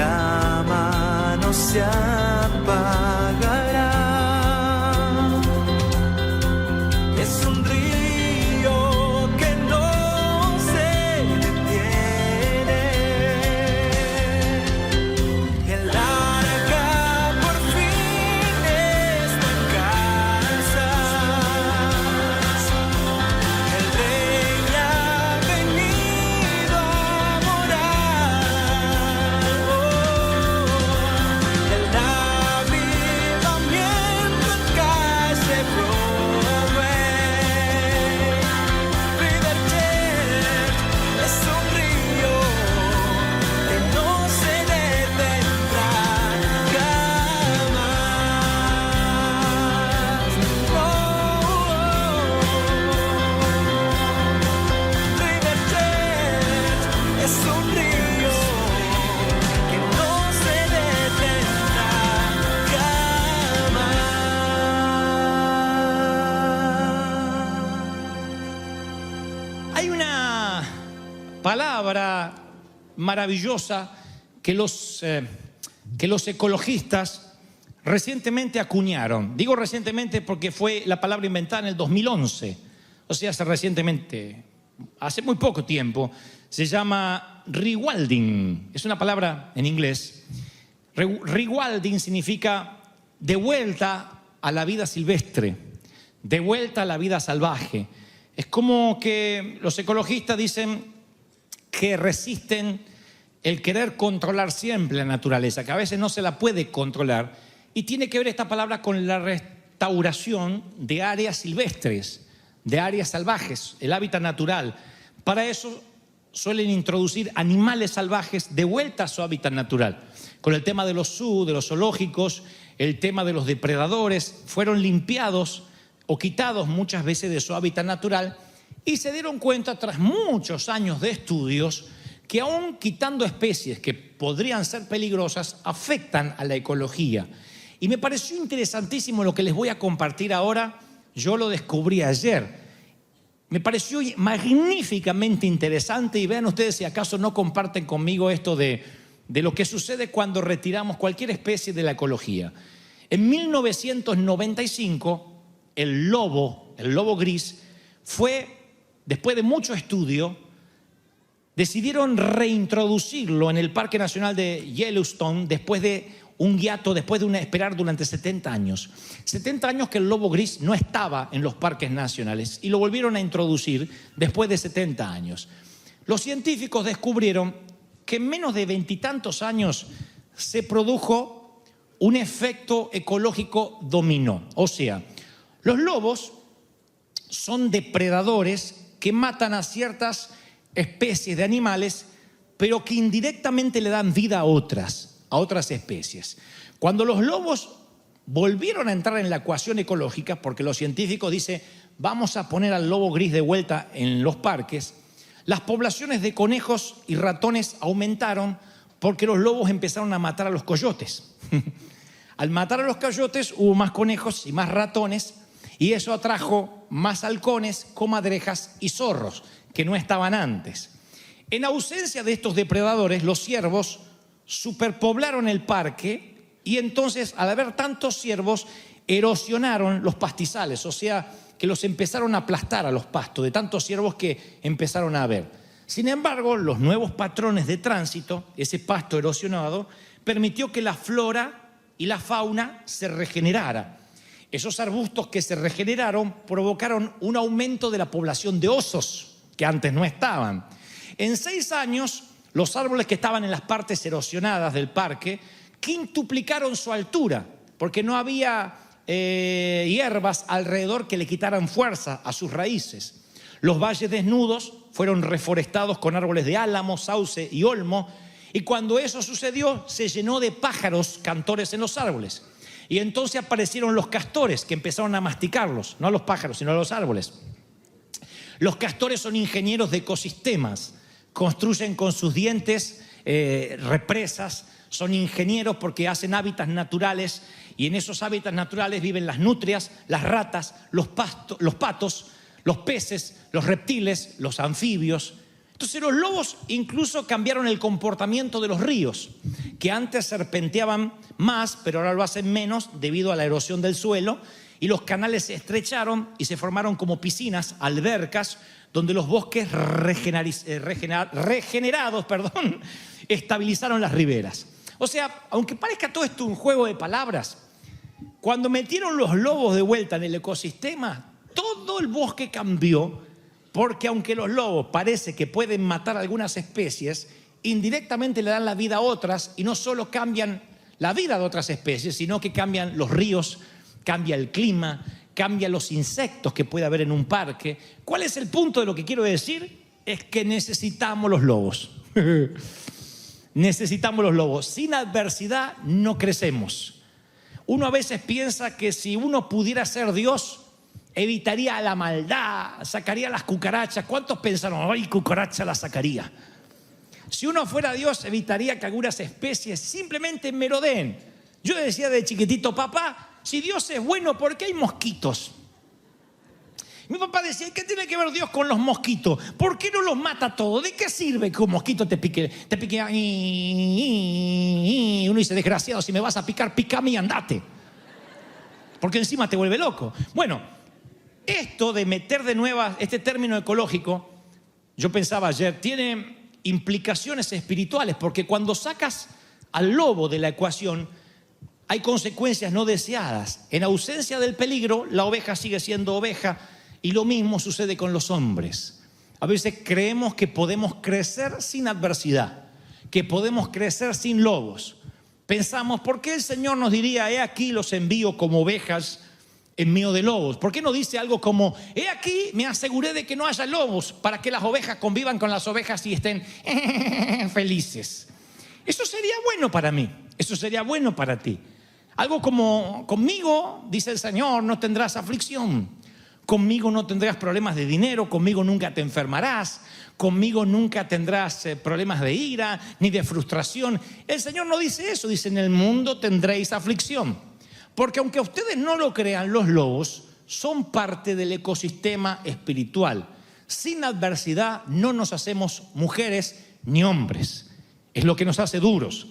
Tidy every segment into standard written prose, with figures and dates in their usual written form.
llama no se apagará. Es un río que no se detiene. El arca por fin está en casa. El rey ha venido a morar. El avivamiento en calle Broadway. River Church es un río que no se detendrá jamás. No. River Church es un río que no se detendrá jamás. Hay una palabra maravillosa que los ecologistas recientemente acuñaron. Digo recientemente porque fue la palabra inventada en el 2011. O sea, hace muy poco tiempo. Se llama rewilding. Es una palabra en inglés. Rewilding significa de vuelta a la vida silvestre, de vuelta a la vida salvaje. Es como que los ecologistas dicen que resisten el querer controlar siempre la naturaleza, que a veces no se la puede controlar. Y tiene que ver esta palabra con la restauración de áreas silvestres, de áreas salvajes, el hábitat natural. Para eso suelen introducir animales salvajes de vuelta a su hábitat natural. Con el tema de los zoos, de los zoológicos, el tema de los depredadores, fueron limpiados o quitados muchas veces de su hábitat natural y se dieron cuenta tras muchos años de estudios que aún quitando especies que podrían ser peligrosas, afectan a la ecología. Y me pareció interesantísimo lo que les voy a compartir ahora. Yo lo descubrí ayer. Me pareció magníficamente interesante y vean ustedes si acaso no comparten conmigo esto de lo que sucede cuando retiramos cualquier especie de la ecología. En 1995, el lobo gris, después de mucho estudio, decidieron reintroducirlo en el Parque Nacional de Yellowstone después de un hiato, después de esperar durante 70 años. 70 años que el lobo gris no estaba en los parques nacionales y lo volvieron a introducir después de 70 años. Los científicos descubrieron que en menos de 20 y tantos años se produjo un efecto ecológico dominó. O sea, los lobos son depredadores que matan a ciertas especies de animales, pero que indirectamente le dan vida a otras especies. Cuando los lobos volvieron a entrar en la ecuación ecológica, porque los científicos dicen, vamos a poner al lobo gris de vuelta en los parques, las poblaciones de conejos y ratones aumentaron porque los lobos empezaron a matar a los coyotes. Al matar a los coyotes hubo más conejos y más ratones, y eso atrajo más halcones, comadrejas y zorros, que no estaban antes. En ausencia de estos depredadores, los ciervos superpoblaron el parque y entonces, al haber tantos ciervos, erosionaron los pastizales, o sea, que los empezaron a aplastar a los pastos, de tantos ciervos que empezaron a haber. Sin embargo, los nuevos patrones de tránsito, ese pasto erosionado, permitió que la flora y la fauna se regenerara. Esos arbustos que se regeneraron provocaron un aumento de la población de osos, que antes no estaban. En 6 años, los árboles que estaban en las partes erosionadas del parque quintuplicaron su altura, porque no había hierbas alrededor que le quitaran fuerza a sus raíces. Los valles desnudos fueron reforestados con árboles de álamo, sauce y olmo, y cuando eso sucedió, se llenó de pájaros cantores en los árboles. Y entonces aparecieron los castores, que empezaron a masticarlos, no a los pájaros, sino a los árboles. Los castores son ingenieros de ecosistemas, construyen con sus dientes represas, son ingenieros porque hacen hábitats naturales y en esos hábitats naturales viven las nutrias, las ratas, los patos, los peces, los reptiles, los anfibios. Entonces los lobos incluso cambiaron el comportamiento de los ríos. que antes serpenteaban más, pero ahora lo hacen menos debido a la erosión del suelo, y los canales se estrecharon y se formaron como piscinas, albercas, donde los bosques regenerados estabilizaron las riberas. O sea, aunque parezca todo esto un juego de palabras, cuando metieron los lobos de vuelta en el ecosistema, todo el bosque cambió, porque aunque los lobos parece que pueden matar algunas especies, indirectamente le dan la vida a otras, y no solo cambian la vida de otras especies, sino que cambian los ríos, cambia el clima, cambia los insectos que puede haber en un parque. ¿Cuál es el punto de lo que quiero decir? Es que necesitamos los lobos. Necesitamos los lobos. Sin adversidad no crecemos. Uno a veces piensa que si uno pudiera ser Dios, evitaría la maldad, sacaría las cucarachas. ¿Cuántos pensaron, ay, cucaracha la sacaría? Si uno fuera Dios, evitaría que algunas especies simplemente merodeen. Yo decía de chiquitito, papá, si Dios es bueno, ¿por qué hay mosquitos? Mi papá decía, ¿qué tiene que ver Dios con los mosquitos? ¿Por qué no los mata todos? ¿De qué sirve que un mosquito te pique? Y uno dice, desgraciado, si me vas a picar, pícame y andate. Porque encima te vuelve loco. Bueno, esto de meter de nuevo este término ecológico, yo pensaba ayer, tiene implicaciones espirituales, porque cuando sacas al lobo de la ecuación, hay consecuencias no deseadas. En ausencia del peligro, la oveja sigue siendo oveja, y lo mismo sucede con los hombres. A veces creemos que podemos crecer sin adversidad, que podemos crecer sin lobos. Pensamos, ¿por qué el Señor nos diría, he aquí los envío como ovejas en medio de lobos? ¿Por qué no dice algo como, he aquí me aseguré de que no haya lobos para que las ovejas convivan con las ovejas y estén felices? Eso sería bueno para mí, eso sería bueno para ti. Algo como, conmigo, dice el Señor, no tendrás aflicción. Conmigo no tendrás problemas de dinero, conmigo nunca te enfermarás, conmigo nunca tendrás problemas de ira ni de frustración. El Señor no dice eso, dice, en el mundo tendréis aflicción. Porque aunque ustedes no lo crean, los lobos son parte del ecosistema espiritual. Sin adversidad no nos hacemos mujeres ni hombres. Es lo que nos hace duros.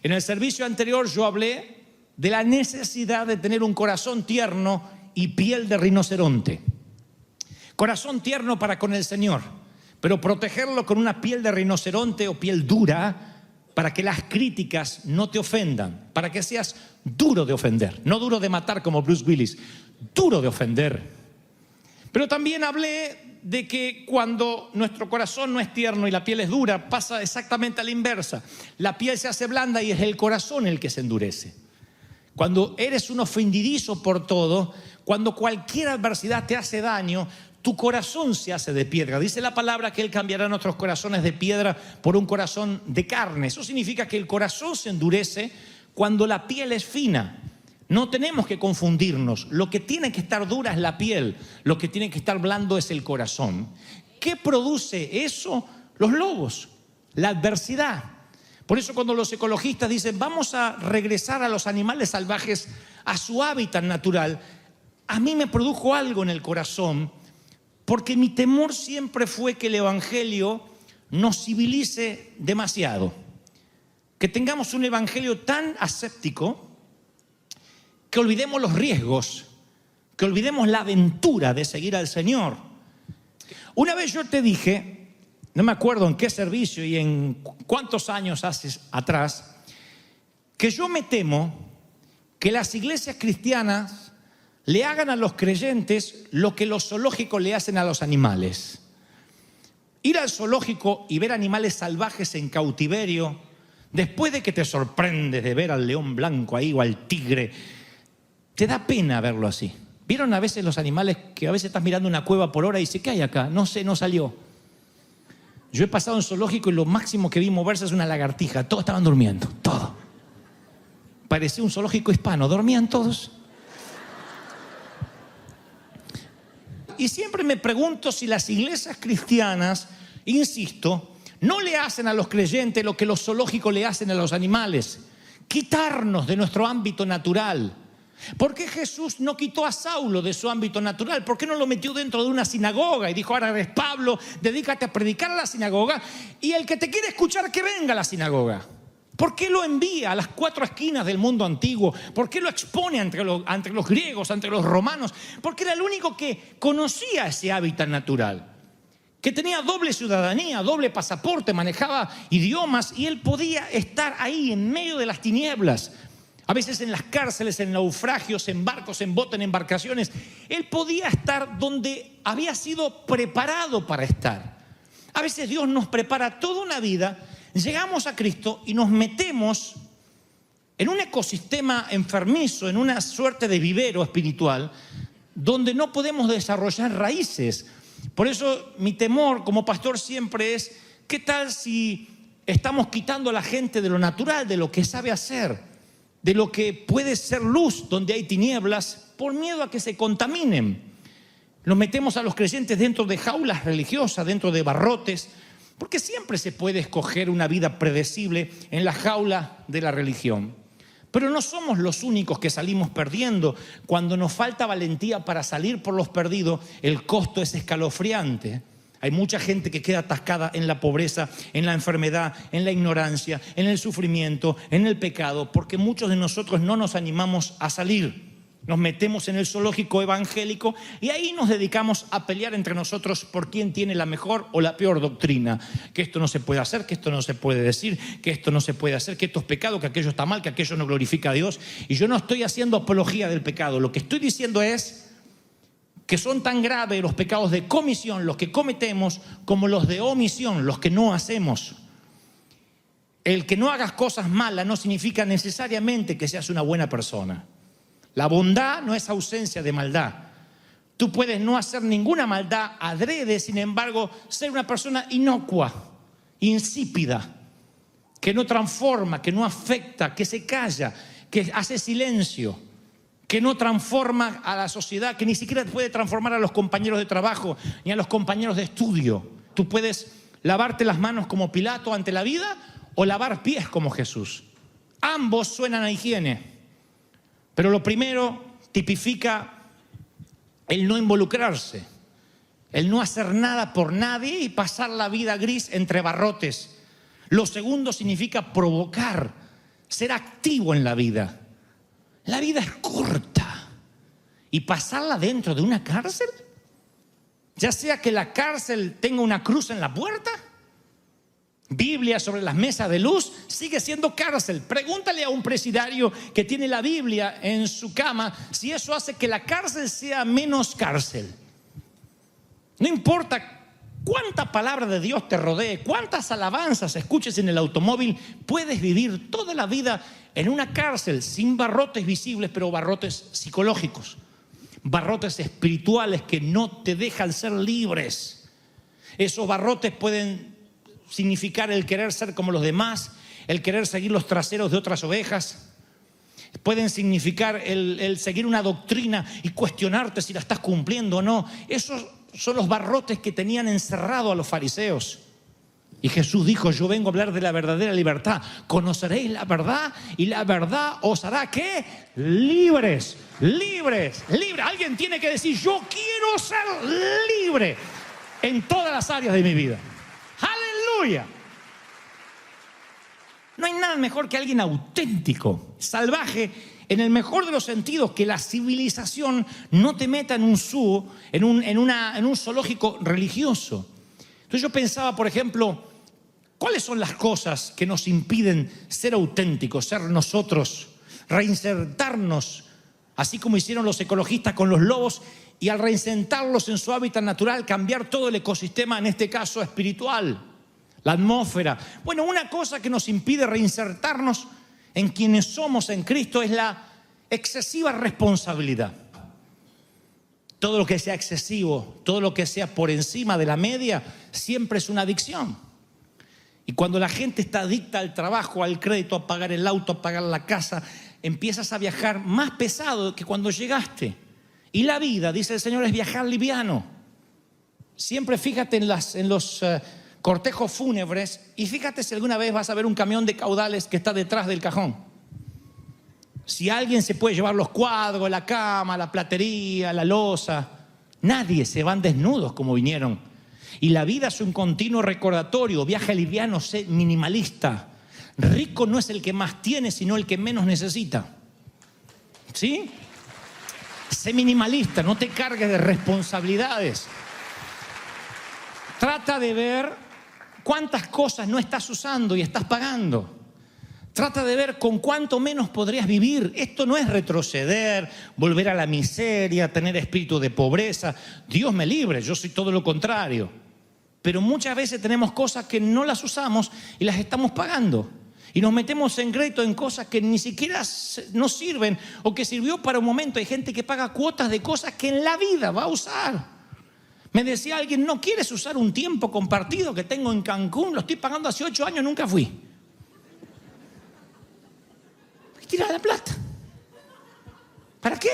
En el servicio anterior yo hablé de la necesidad de tener un corazón tierno y piel de rinoceronte. Corazón tierno para con el Señor, pero protegerlo con una piel de rinoceronte o piel dura para que las críticas no te ofendan, para que seas duro de ofender, no duro de matar como Bruce Willis, duro de ofender. Pero también hablé de que cuando nuestro corazón no es tierno y la piel es dura, pasa exactamente a la inversa. La piel se hace blanda y es el corazón el que se endurece. Cuando eres un ofendidizo por todo, cuando cualquier adversidad te hace daño, tu corazón se hace de piedra. Dice la palabra que Él cambiará nuestros corazones de piedra por un corazón de carne. Eso significa que el corazón se endurece cuando la piel es fina. No tenemos que confundirnos. Lo que tiene que estar dura es la piel. Lo que tiene que estar blando es el corazón. ¿Qué produce eso? Los lobos, la adversidad. Por eso cuando los ecologistas dicen vamos a regresar a los animales salvajes a su hábitat natural, a mí me produjo algo en el corazón, porque mi temor siempre fue que el evangelio nos civilice demasiado, que tengamos un evangelio tan aséptico que olvidemos los riesgos, que olvidemos la aventura de seguir al Señor. Una vez yo te dije, no me acuerdo en qué servicio y en cuántos años atrás, que yo me temo que las iglesias cristianas le hagan a los creyentes lo que los zoológicos le hacen a los animales. Ir al zoológico y ver animales salvajes en cautiverio, después de que te sorprendes de ver al león blanco ahí o al tigre, te da pena verlo así. ¿Vieron a veces los animales que a veces estás mirando una cueva por hora y dices, ¿qué hay acá? No sé, no salió. Yo he pasado en zoológico y lo máximo que vi moverse es una lagartija. Todos estaban durmiendo, todo. Parecía un zoológico hispano, dormían todos. Y siempre me pregunto si las iglesias cristianas, insisto, no le hacen a los creyentes lo que los zoológicos le hacen a los animales. Quitarnos de nuestro ámbito natural. ¿Por qué Jesús no quitó a Saulo de su ámbito natural? ¿Por qué no lo metió dentro de una sinagoga y dijo, ahora eres Pablo, dedícate a predicar a la sinagoga y el que te quiere escuchar que venga a la sinagoga? ¿Por qué lo envía a las 4 esquinas del mundo antiguo? ¿Por qué lo expone ante los griegos, ante los romanos? Porque era el único que conocía ese hábitat natural, que tenía doble ciudadanía, doble pasaporte, manejaba idiomas y él podía estar ahí en medio de las tinieblas. A veces en las cárceles, en naufragios, en barcos, en botes, en embarcaciones. Él podía estar donde había sido preparado para estar. A veces Dios nos prepara toda una vida. Llegamos a Cristo y nos metemos en un ecosistema enfermizo, en una suerte de vivero espiritual, donde no podemos desarrollar raíces. Por eso mi temor como pastor siempre es, ¿qué tal si estamos quitando a la gente de lo natural, de lo que sabe hacer, de lo que puede ser luz donde hay tinieblas, por miedo a que se contaminen? Nos metemos a los creyentes dentro de jaulas religiosas, dentro de barrotes, porque siempre se puede escoger una vida predecible en la jaula de la religión. Pero no somos los únicos que salimos perdiendo. Cuando nos falta valentía para salir por los perdidos, el costo es escalofriante. Hay mucha gente que queda atascada en la pobreza, en la enfermedad, en la ignorancia, en el sufrimiento, en el pecado, porque muchos de nosotros no nos animamos a salir. Nos metemos en el zoológico evangélico y ahí nos dedicamos a pelear entre nosotros por quién tiene la mejor o la peor doctrina. Que esto no se puede hacer, que esto no se puede decir, que esto no se puede hacer, que esto es pecado, que aquello está mal, que aquello no glorifica a Dios. Y yo no estoy haciendo apología del pecado. Lo que estoy diciendo es que son tan graves los pecados de comisión, los que cometemos, como los de omisión, los que no hacemos. El que no hagas cosas malas no significa necesariamente que seas una buena persona. La bondad no es ausencia de maldad. Tú puedes no hacer ninguna maldad adrede, sin embargo, ser una persona inocua, insípida, que no transforma, que no afecta, que se calla, que hace silencio, que no transforma a la sociedad, que ni siquiera puede transformar a los compañeros de trabajo ni a los compañeros de estudio. Tú puedes lavarte las manos como Pilato ante la vida o lavar pies como Jesús. Ambos suenan a higiene. Pero lo primero tipifica el no involucrarse, el no hacer nada por nadie y pasar la vida gris entre barrotes. Lo segundo significa provocar, ser activo en la vida. La vida es corta y pasarla dentro de una cárcel, ya sea que la cárcel tenga una cruz en la puerta, Biblia sobre las mesas de luz, sigue siendo cárcel. Pregúntale a un presidiario que tiene la Biblia en su cama si eso hace que la cárcel sea menos cárcel. No importa cuánta palabra de Dios te rodee, cuántas alabanzas escuches en el automóvil, puedes vivir toda la vida en una cárcel sin barrotes visibles, pero barrotes psicológicos, barrotes espirituales que no te dejan ser libres. Esos barrotes pueden significar el querer ser como los demás, el querer seguir los traseros de otras ovejas. Pueden significar el seguir una doctrina y cuestionarte si la estás cumpliendo o no. Esos son los barrotes que tenían encerrado a los fariseos. Y Jesús dijo: yo vengo a hablar de la verdadera libertad. Conoceréis la verdad y la verdad os hará ¿qué? Libres, libres, libres. Alguien tiene que decir: yo quiero ser libre en todas las áreas de mi vida. ¡Aleluya! No hay nada mejor que alguien auténtico, salvaje, en el mejor de los sentidos, que la civilización no te meta en un zoo, en un zoológico religioso. Entonces yo pensaba, por ejemplo, ¿cuáles son las cosas que nos impiden ser auténticos, ser nosotros, reinsertarnos, así como hicieron los ecologistas con los lobos, y al reinsertarlos en su hábitat natural, cambiar todo el ecosistema, en este caso espiritual, la atmósfera? Bueno, una cosa que nos impide reinsertarnos en quienes somos en Cristo es la excesiva responsabilidad. Todo lo que sea excesivo, todo lo que sea por encima de la media, siempre es una adicción. Y cuando la gente está adicta al trabajo, al crédito, a pagar el auto, a pagar la casa, empiezas a viajar más pesado que cuando llegaste. Y la vida, dice el Señor, es viajar liviano. Siempre fíjate en los cortejos fúnebres y fíjate si alguna vez vas a ver un camión de caudales que está detrás del cajón. Si alguien se puede llevar los cuadros, la cama, la platería, la loza, nadie, se van desnudos como vinieron. Y la vida es un continuo recordatorio: viaja liviano, sé minimalista. Rico no es el que más tiene, sino el que menos necesita. ¿Sí? Sé minimalista, no te cargues de responsabilidades. Trata de ver cuántas cosas no estás usando y estás pagando. Trata de ver con cuánto menos podrías vivir. Esto no es retroceder, volver a la miseria, tener espíritu de pobreza. Dios me libre, yo soy todo lo contrario. Pero muchas veces tenemos cosas que no las usamos y las estamos pagando. Y nos metemos en crédito en cosas que ni siquiera nos sirven o que sirvió para un momento. Hay gente que paga cuotas de cosas que en la vida va a usar. Me decía alguien, ¿no quieres usar un tiempo compartido que tengo en Cancún? Lo estoy pagando hace 8 años, nunca fui. Tira la plata. ¿Para qué?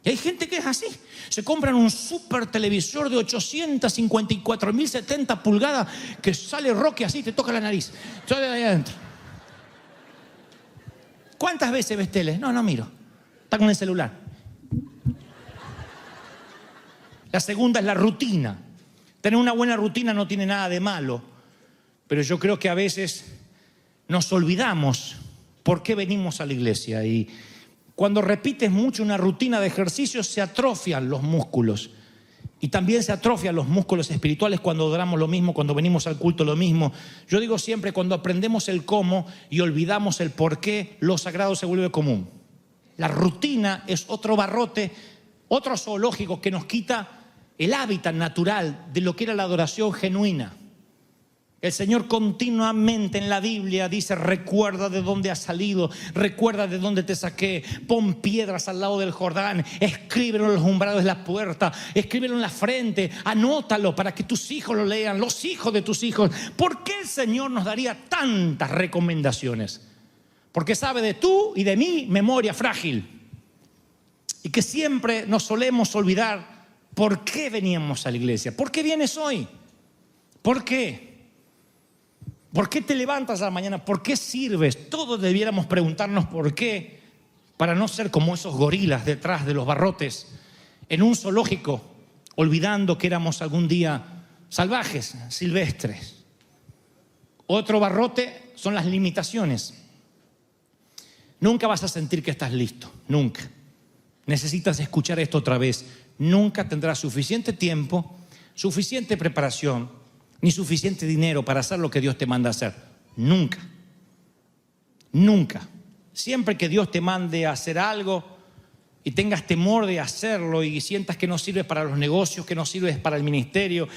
Y hay gente que es así. Se compran un super televisor de 854.070 pulgadas que sale Rocky así, te toca la nariz. Sale de ahí adentro. ¿Cuántas veces ves tele? No miro. Está con el celular. La segunda es la rutina. Tener una buena rutina no tiene nada de malo, pero yo creo que a veces nos olvidamos por qué venimos a la iglesia. Y cuando repites mucho una rutina de ejercicios, se atrofian los músculos. Y también se atrofian los músculos espirituales cuando adoramos lo mismo, cuando venimos al culto lo mismo. Yo digo siempre, cuando aprendemos el cómo y olvidamos el por qué, lo sagrado se vuelve común. La rutina es otro barrote, otro zoológico que nos quita el hábitat natural de lo que era la adoración genuina. El Señor continuamente en la Biblia dice, recuerda de dónde has salido, recuerda de dónde te saqué, pon piedras al lado del Jordán, escríbelo en los umbrales de la puerta, escríbelo en la frente, anótalo para que tus hijos lo lean, los hijos de tus hijos. ¿Por qué el Señor nos daría tantas recomendaciones? Porque sabe de tú y de mí memoria frágil. Y que siempre nos solemos olvidar por qué veníamos a la iglesia. ¿Por qué vienes hoy? ¿Por qué? ¿Por qué te levantas a la mañana? ¿Por qué sirves? Todos debiéramos preguntarnos por qué, para no ser como esos gorilas detrás de los barrotes en un zoológico, olvidando que éramos algún día salvajes, silvestres. Otro barrote son las limitaciones. Nunca vas a sentir que estás listo, nunca. Necesitas escuchar esto otra vez. Nunca tendrás suficiente tiempo, suficiente preparación, ni suficiente dinero para hacer lo que Dios te manda hacer. Nunca. Nunca. Siempre que Dios te mande a hacer algo y tengas temor de hacerlo y sientas que no sirves para los negocios, que no sirves para el ministerio,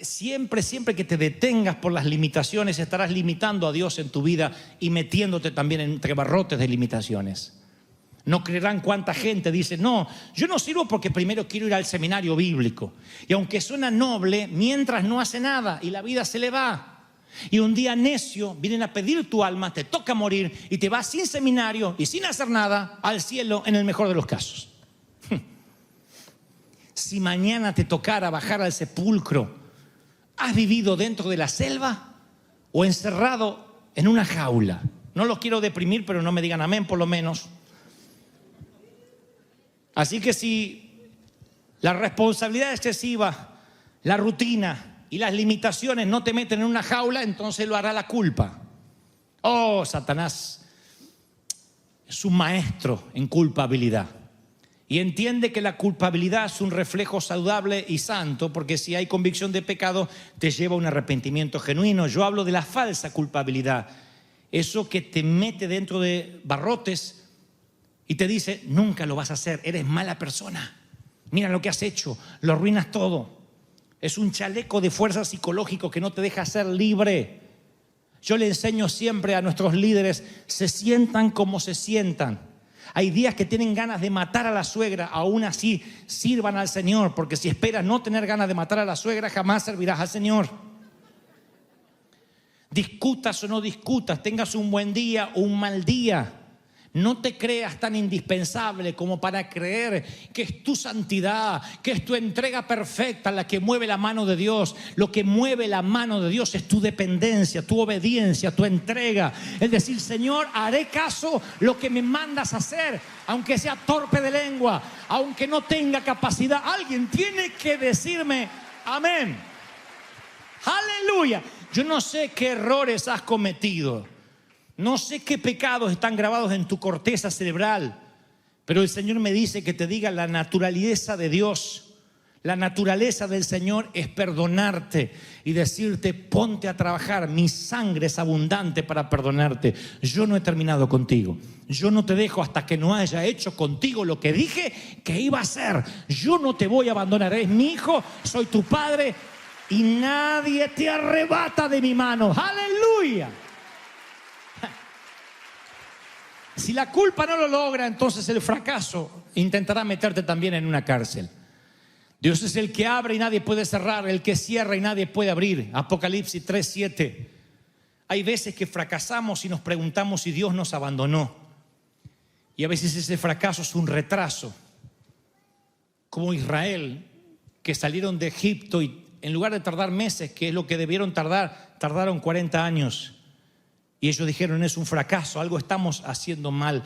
siempre que te detengas por las limitaciones, estarás limitando a Dios en tu vida y metiéndote también entre barrotes de limitaciones. No creerán cuánta gente dice, no, yo no sirvo porque primero quiero ir al seminario bíblico. Y aunque suena noble, mientras no hace nada y la vida se le va. Y un día necio vienen a pedir tu alma, te toca morir y te vas sin seminario y sin hacer nada al cielo en el mejor de los casos. Si mañana te tocara bajar al sepulcro, ¿has vivido dentro de la selva o encerrado en una jaula? No los quiero deprimir, pero no me digan amén por lo menos. Así que si la responsabilidad excesiva, la rutina y las limitaciones no te meten en una jaula, entonces lo hará la culpa. Oh, Satanás es un maestro en culpabilidad. Y entiende que la culpabilidad es un reflejo saludable y santo, porque si hay convicción de pecado, te lleva a un arrepentimiento genuino. Yo hablo de la falsa culpabilidad, eso que te mete dentro de barrotes y te dice, nunca lo vas a hacer, eres mala persona. Mira lo que has hecho, lo arruinas todo. Es un chaleco de fuerza psicológico que no te deja ser libre. Yo le enseño siempre a nuestros líderes, se sientan como se sientan. Hay días que tienen ganas de matar a la suegra, aún así sirvan al Señor, porque si esperas no tener ganas de matar a la suegra, jamás servirás al Señor. Discutas o no discutas, tengas un buen día o un mal día, no te creas tan indispensable como para creer que es tu santidad, que es tu entrega perfecta la que mueve la mano de Dios. Lo que mueve la mano de Dios es tu dependencia, tu obediencia, tu entrega. Es decir, Señor, haré caso lo que me mandas a hacer, aunque sea torpe de lengua, aunque no tenga capacidad. Alguien tiene que decirme amén. Aleluya. Yo no sé qué errores has cometido. No sé qué pecados están grabados en tu corteza cerebral, pero el Señor me dice que te diga la naturaleza de Dios. La naturaleza del Señor es perdonarte y decirte: ponte a trabajar, mi sangre es abundante para perdonarte. Yo no he terminado contigo. Yo no te dejo hasta que no haya hecho contigo lo que dije que iba a hacer. Yo no te voy a abandonar. Eres mi hijo, soy tu padre y nadie te arrebata de mi mano. ¡Aleluya! Si la culpa no lo logra, entonces el fracaso intentará meterte también en una cárcel. Dios es el que abre y nadie puede cerrar, el que cierra y nadie puede abrir. Apocalipsis 3:7. Hay veces que fracasamos y nos preguntamos si Dios nos abandonó. Y a veces ese fracaso es un retraso. Como Israel, que salieron de Egipto y en lugar de tardar meses, que es lo que debieron tardar, tardaron 40 años. Y ellos dijeron: es un fracaso, algo estamos haciendo mal.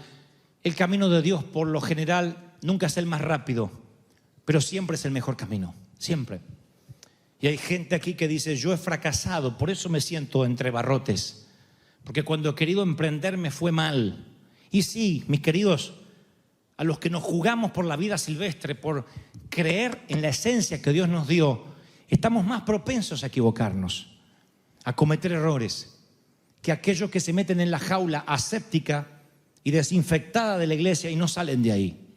El camino de Dios, por lo general, nunca es el más rápido, pero siempre es el mejor camino, siempre. Y hay gente aquí que dice: yo he fracasado, por eso me siento entre barrotes, porque cuando he querido emprender me fue mal. Y sí, mis queridos, a los que nos jugamos por la vida silvestre, por creer en la esencia que Dios nos dio, estamos más propensos a equivocarnos, a cometer errores, que aquellos que se meten en la jaula aséptica y desinfectada de la iglesia y no salen de ahí.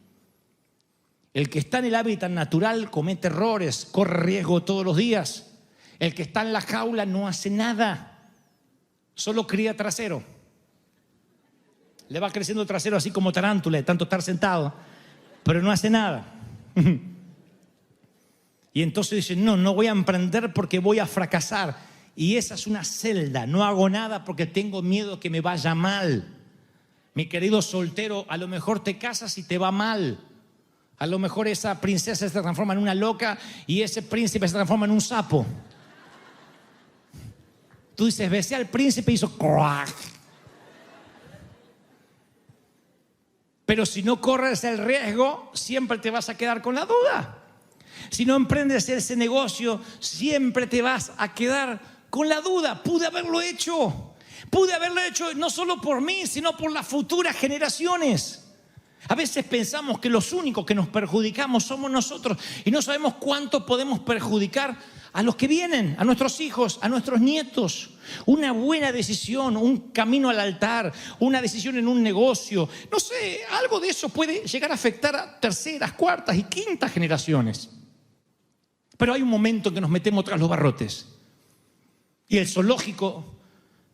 El que está en el hábitat natural comete errores, corre riesgo todos los días. El que está en la jaula no hace nada, solo cría trasero. Le va creciendo el trasero así como tarántula de tanto estar sentado, pero no hace nada. Y entonces dice: no voy a emprender porque voy a fracasar. Y esa es una celda, no hago nada porque tengo miedo que me vaya mal. Mi querido soltero, a lo mejor te casas y te va mal. A lo mejor esa princesa se transforma en una loca y ese príncipe se transforma en un sapo. Tú dices: besé al príncipe y hizo crack. Pero si no corres el riesgo, siempre te vas a quedar con la duda. Si no emprendes ese negocio, siempre te vas a quedar con la duda. Pude haberlo hecho no solo por mí, sino por las futuras generaciones. A veces pensamos que los únicos que nos perjudicamos somos nosotros y no sabemos cuánto podemos perjudicar a los que vienen, a nuestros hijos, a nuestros nietos. Una buena decisión, un camino al altar, una decisión en un negocio, no sé, algo de eso puede llegar a afectar a terceras, cuartas y quintas generaciones. Pero hay un momento en que nos metemos tras los barrotes y el zoológico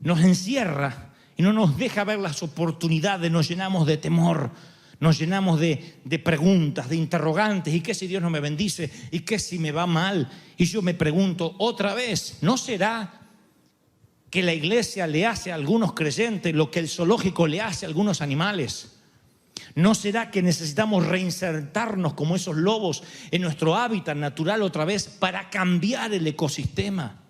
nos encierra y no nos deja ver las oportunidades, nos llenamos de temor. Nos llenamos de preguntas, de interrogantes. ¿Y qué si Dios no me bendice? ¿Y qué si me va mal? Y yo me pregunto otra vez: ¿no será que la iglesia le hace a algunos creyentes lo que el zoológico le hace a algunos animales? ¿No será que necesitamos reinsertarnos como esos lobos en nuestro hábitat natural otra vez para cambiar el ecosistema?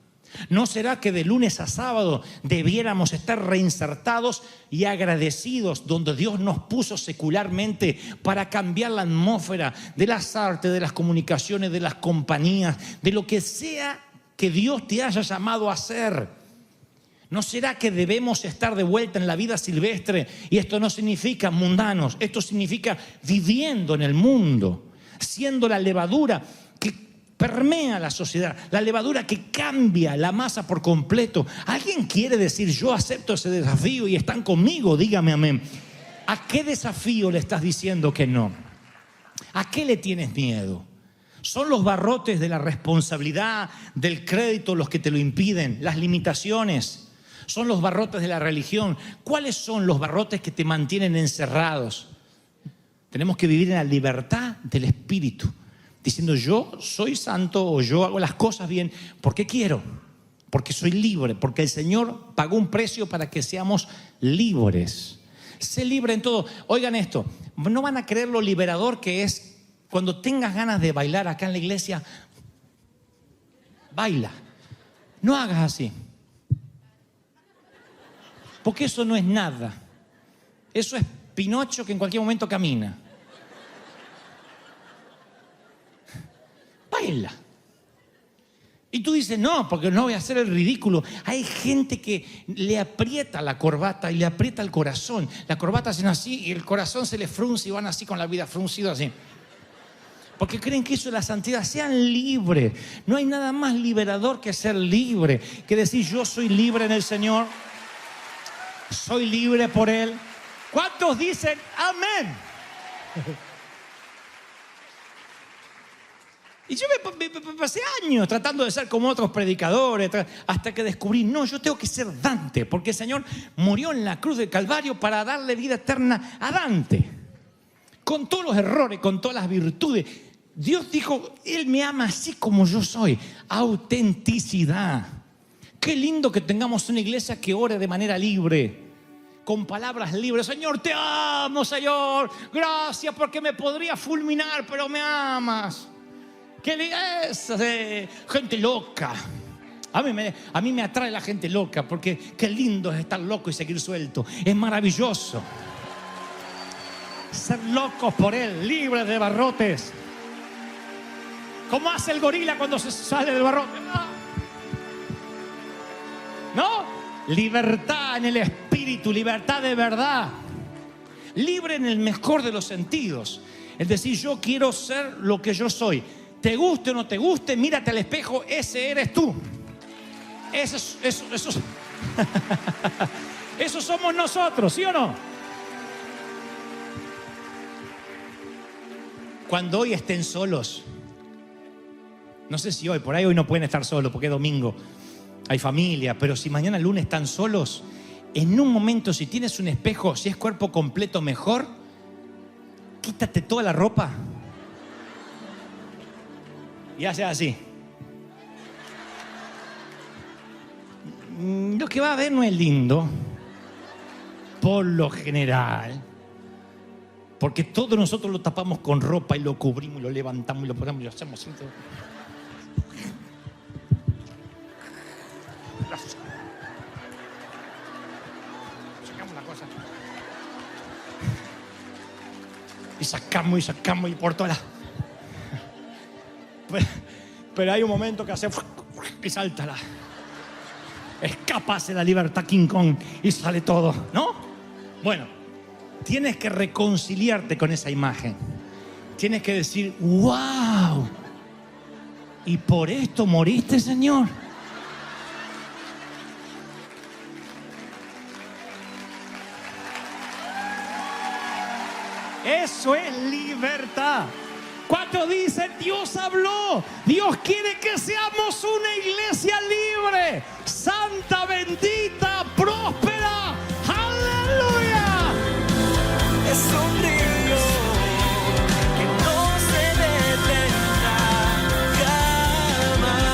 ¿No será que de lunes a sábado debiéramos estar reinsertados y agradecidos donde Dios nos puso secularmente para cambiar la atmósfera de las artes, de las comunicaciones, de las compañías, de lo que sea que Dios te haya llamado a hacer? ¿No será que debemos estar de vuelta en la vida silvestre? Y esto no significa mundanos, esto significa viviendo en el mundo, siendo la levadura que permea la sociedad, la levadura que cambia la masa por completo. ¿Alguien quiere decir: yo acepto ese desafío y están conmigo? Dígame amén. ¿A qué desafío le estás diciendo que no? ¿A qué le tienes miedo? ¿Son los barrotes de la responsabilidad, del crédito los que te lo impiden? ¿Las limitaciones? ¿Son los barrotes de la religión? ¿Cuáles son los barrotes que te mantienen encerrados? Tenemos que vivir en la libertad del Espíritu, diciendo: yo soy santo o yo hago las cosas bien porque quiero, porque soy libre, porque el Señor pagó un precio para que seamos libres. Sé libre en todo. Oigan esto, no van a creer lo liberador que es cuando tengas ganas de bailar acá en la iglesia. Baila, no hagas así, porque eso no es nada. Eso es Pinocho que en cualquier momento camina. Baila. Y tú dices, no, porque no voy a hacer el ridículo. Hay gente que le aprieta la corbata y le aprieta el corazón. La corbata hace así y el corazón se le frunce y van así con la vida fruncido así. Porque creen que eso es la santidad. Sean libres. No hay nada más liberador que ser libre. Que decir, yo soy libre en el Señor. Soy libre por Él. ¿Cuántos dicen amén? Y yo me pasé años tratando de ser como otros predicadores, hasta que descubrí, no, yo tengo que ser Dante, porque el Señor murió en la cruz del Calvario para darle vida eterna a Dante. Con todos los errores, con todas las virtudes. Dios dijo, Él me ama así como yo soy. Autenticidad. Qué lindo que tengamos una iglesia que ore de manera libre. Con palabras libres. Señor, te amo, Señor. Gracias porque me podría fulminar, pero me amas. ¿Qué es? Gente loca. A mí me atrae la gente loca porque qué lindo es estar loco y seguir suelto. Es maravilloso. Ser locos por Él, libres de barrotes. ¿Cómo hace el gorila cuando se sale del barrote? ¿No? Libertad en el espíritu, libertad de verdad. Libre en el mejor de los sentidos. Es decir, yo quiero ser lo que yo soy. Te guste o no te guste, mírate al espejo, ese eres tú. Eso somos nosotros, ¿sí o no? Cuando hoy estén solos, no sé si hoy, por ahí hoy no pueden estar solos porque es domingo, hay familia, pero si mañana lunes están solos, en un momento si tienes un espejo, si es cuerpo completo mejor, quítate toda la ropa. Y hace así. Lo que va a ver no es lindo, por lo general, porque todos nosotros lo tapamos con ropa y lo cubrimos y lo levantamos y lo ponemos y lo hacemos así. Sacamos la cosa. Y sacamos y por todas las... Pero hay un momento que hace y salta escapa hacia la libertad King Kong y sale todo, ¿no? Bueno, tienes que reconciliarte con esa imagen. Tienes que decir, wow, ¿y por esto moriste, Señor? Eso es libertad. ¿Cuántos dicen Dios habló? Dios quiere que seamos una iglesia libre, santa, bendita, próspera. ¡Aleluya! Es un río que no se detendrá jamás.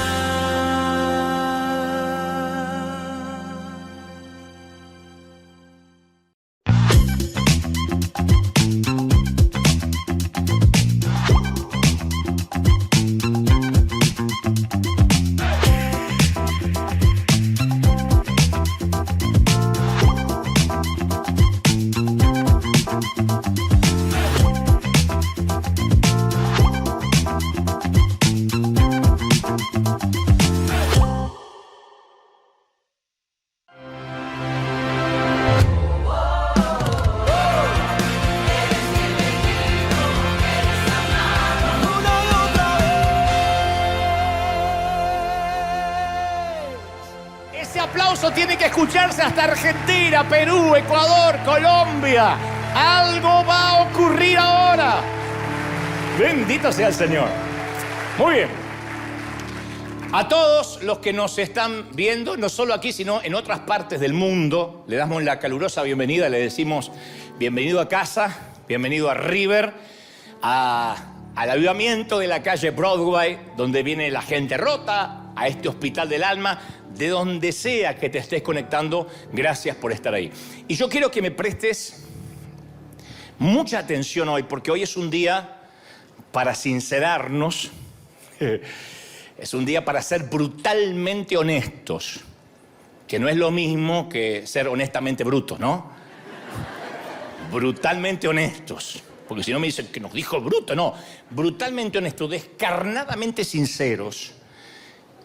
Tiene que escucharse hasta Argentina, Perú, Ecuador, Colombia. Algo va a ocurrir ahora. Bendito sea el Señor. Muy bien. A todos los que nos están viendo, no solo aquí, sino en otras partes del mundo, le damos la calurosa bienvenida, le decimos bienvenido a casa, bienvenido a River, al avivamiento de la calle Broadway, donde viene la gente rota, a este hospital del alma. De donde sea que te estés conectando, gracias por estar ahí. Y yo quiero que me prestes mucha atención hoy, porque hoy es un día para sincerarnos, es un día para ser brutalmente honestos, que no es lo mismo que ser honestamente brutos, ¿no? Brutalmente honestos, porque si no me dicen que nos dijo bruto, no, brutalmente honestos, descarnadamente sinceros.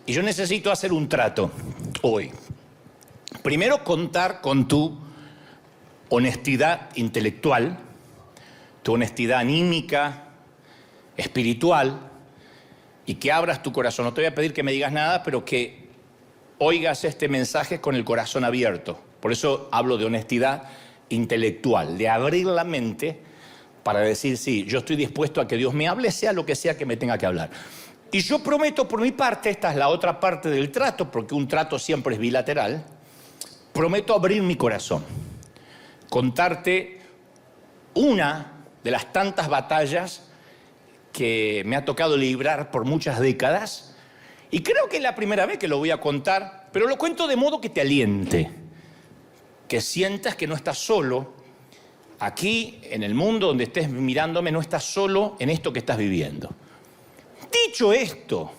Y yo necesito hacer un trato hoy. Primero, contar con tu honestidad intelectual, tu honestidad anímica, espiritual, y que abras tu corazón. No te voy a pedir que me digas nada, pero que oigas este mensaje con el corazón abierto. Por eso hablo de honestidad intelectual, de abrir la mente para decir, sí, yo estoy dispuesto a que Dios me hable, sea lo que sea que me tenga que hablar. Y yo prometo por mi parte, esta es la otra parte del trato, porque un trato siempre es bilateral, prometo abrir mi corazón, contarte una de las tantas batallas que me ha tocado librar por muchas décadas, y creo que es la primera vez que lo voy a contar, pero lo cuento de modo que te aliente, que sientas que no estás solo. Aquí, en el mundo donde estés mirándome, no estás solo en esto que estás viviendo. Dicho esto,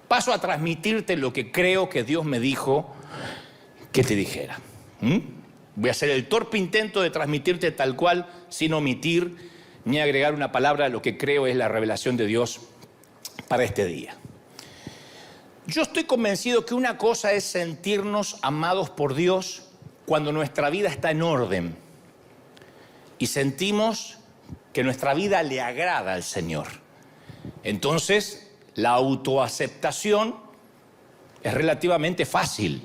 paso a transmitirte lo que creo que Dios me dijo que te dijera. Voy a hacer el torpe intento de transmitirte tal cual, sin omitir ni agregar una palabra a lo que creo es la revelación de Dios para este día. Yo estoy convencido que una cosa es sentirnos amados por Dios cuando nuestra vida está en orden y sentimos que nuestra vida le agrada al Señor. Entonces, la autoaceptación es relativamente fácil.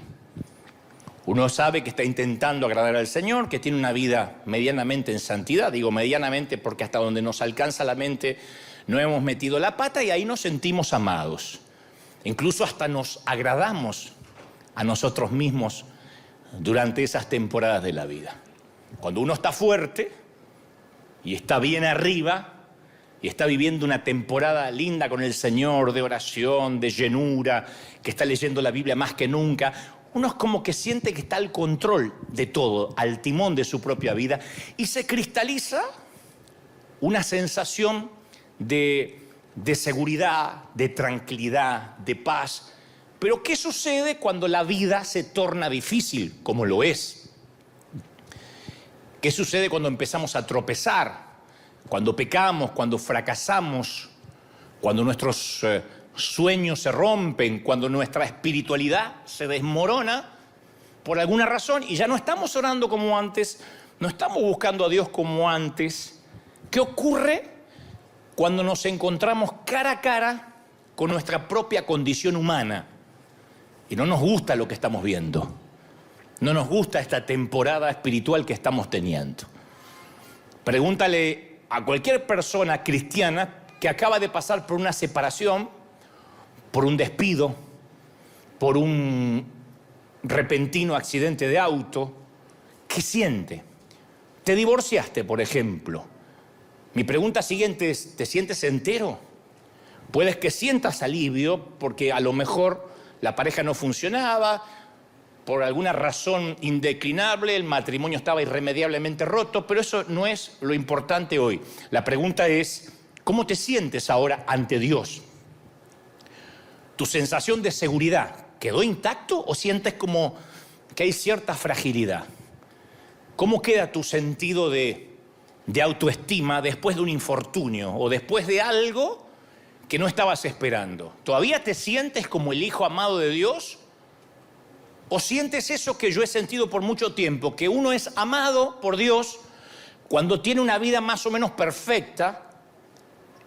Uno sabe que está intentando agradar al Señor, que tiene una vida medianamente en santidad. Digo medianamente porque hasta donde nos alcanza la mente no hemos metido la pata y ahí nos sentimos amados. Incluso hasta nos agradamos a nosotros mismos durante esas temporadas de la vida. Cuando uno está fuerte y está bien arriba y está viviendo una temporada linda con el Señor, de oración, de llenura, que está leyendo la Biblia más que nunca, uno es como que siente que está al control de todo, al timón de su propia vida, y se cristaliza una sensación de seguridad, de tranquilidad, de paz. Pero ¿qué sucede cuando la vida se torna difícil, como lo es? ¿Qué sucede cuando empezamos a tropezar? Cuando pecamos, cuando fracasamos, cuando nuestros sueños se rompen, cuando nuestra espiritualidad se desmorona por alguna razón y ya no estamos orando como antes, no estamos buscando a Dios como antes. ¿Qué ocurre cuando nos encontramos cara a cara con nuestra propia condición humana y no nos gusta lo que estamos viendo? No nos gusta esta temporada espiritual que estamos teniendo. Pregúntale a cualquier persona cristiana que acaba de pasar por una separación, por un despido, por un repentino accidente de auto, ¿qué siente? Te divorciaste, por ejemplo. Mi pregunta siguiente es, ¿te sientes entero? Puedes que sientas alivio porque a lo mejor la pareja no funcionaba, por alguna razón indeclinable, el matrimonio estaba irremediablemente roto, pero eso no es lo importante hoy. La pregunta es, ¿cómo te sientes ahora ante Dios? ¿Tu sensación de seguridad quedó intacto o sientes como que hay cierta fragilidad? ¿Cómo queda tu sentido de autoestima después de un infortunio o después de algo que no estabas esperando? ¿Todavía te sientes como el hijo amado de Dios? ¿O sientes eso que yo he sentido por mucho tiempo, que uno es amado por Dios cuando tiene una vida más o menos perfecta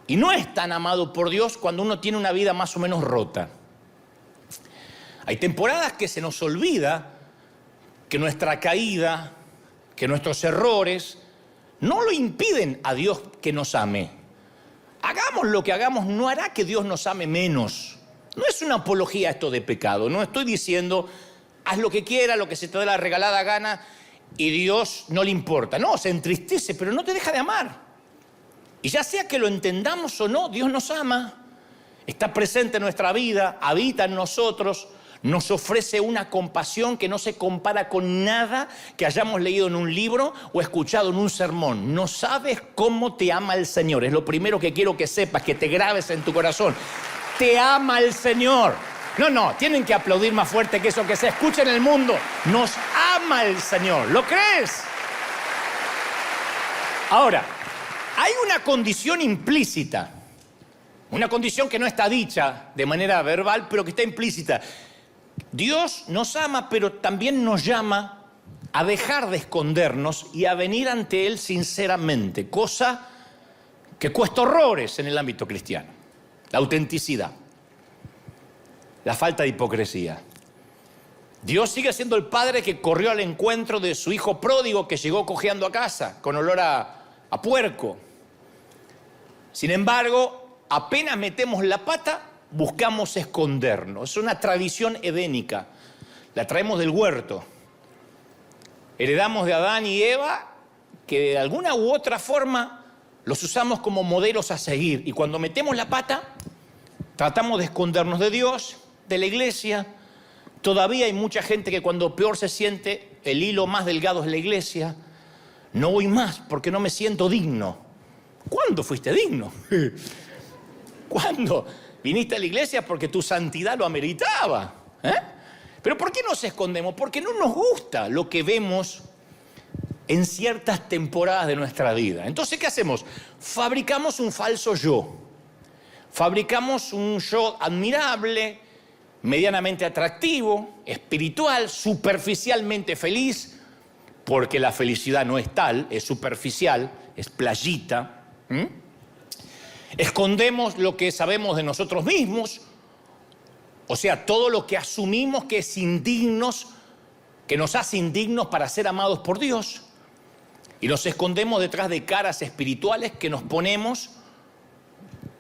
y no es tan amado por Dios cuando uno tiene una vida más o menos rota? Hay temporadas que se nos olvida que nuestra caída, que nuestros errores no lo impiden a Dios que nos ame. Hagamos lo que hagamos, no hará que Dios nos ame menos. No es una apología esto de pecado, no estoy diciendo haz lo que quieras, lo que se te dé la regalada gana y Dios no le importa. No, se entristece, pero no te deja de amar. Y ya sea que lo entendamos o no, Dios nos ama, está presente en nuestra vida, habita en nosotros, nos ofrece una compasión que no se compara con nada que hayamos leído en un libro o escuchado en un sermón. No sabes cómo te ama el Señor. Es lo primero que quiero que sepas, que te grabes en tu corazón. Te ama el Señor. No, tienen que aplaudir más fuerte que eso, que se escuche en el mundo. Nos ama el Señor. ¿Lo crees? Ahora, hay una condición implícita Una condición que no está dicha de manera verbal, pero que está implícita. Dios nos ama, pero también nos llama a dejar de escondernos y a venir ante Él sinceramente, cosa que cuesta horrores en el ámbito cristiano. La autenticidad, la falta de hipocresía. Dios sigue siendo el padre que corrió al encuentro de su hijo pródigo que llegó cojeando a casa, con olor a puerco. Sin embargo, apenas metemos la pata, buscamos escondernos. Es una tradición edénica, la traemos del huerto. Heredamos de Adán y Eva que de alguna u otra forma los usamos como modelos a seguir. Y cuando metemos la pata, tratamos de escondernos de Dios, de la iglesia. Todavía hay mucha gente que cuando peor se siente, el hilo más delgado es la iglesia. No voy más porque no me siento digno. ¿Cuándo fuiste digno? ¿Cuándo? Viniste a la iglesia porque tu santidad lo ameritaba. Pero ¿por qué nos escondemos? Porque no nos gusta lo que vemos en ciertas temporadas de nuestra vida. Entonces, ¿qué hacemos? Fabricamos un falso yo. Fabricamos un yo admirable, medianamente atractivo, espiritual, superficialmente feliz, porque la felicidad no es tal, es superficial, es playita. Escondemos lo que sabemos de nosotros mismos, o sea, todo lo que asumimos que es indignos, que nos hace indignos para ser amados por Dios. Y nos escondemos detrás de caras espirituales que nos ponemos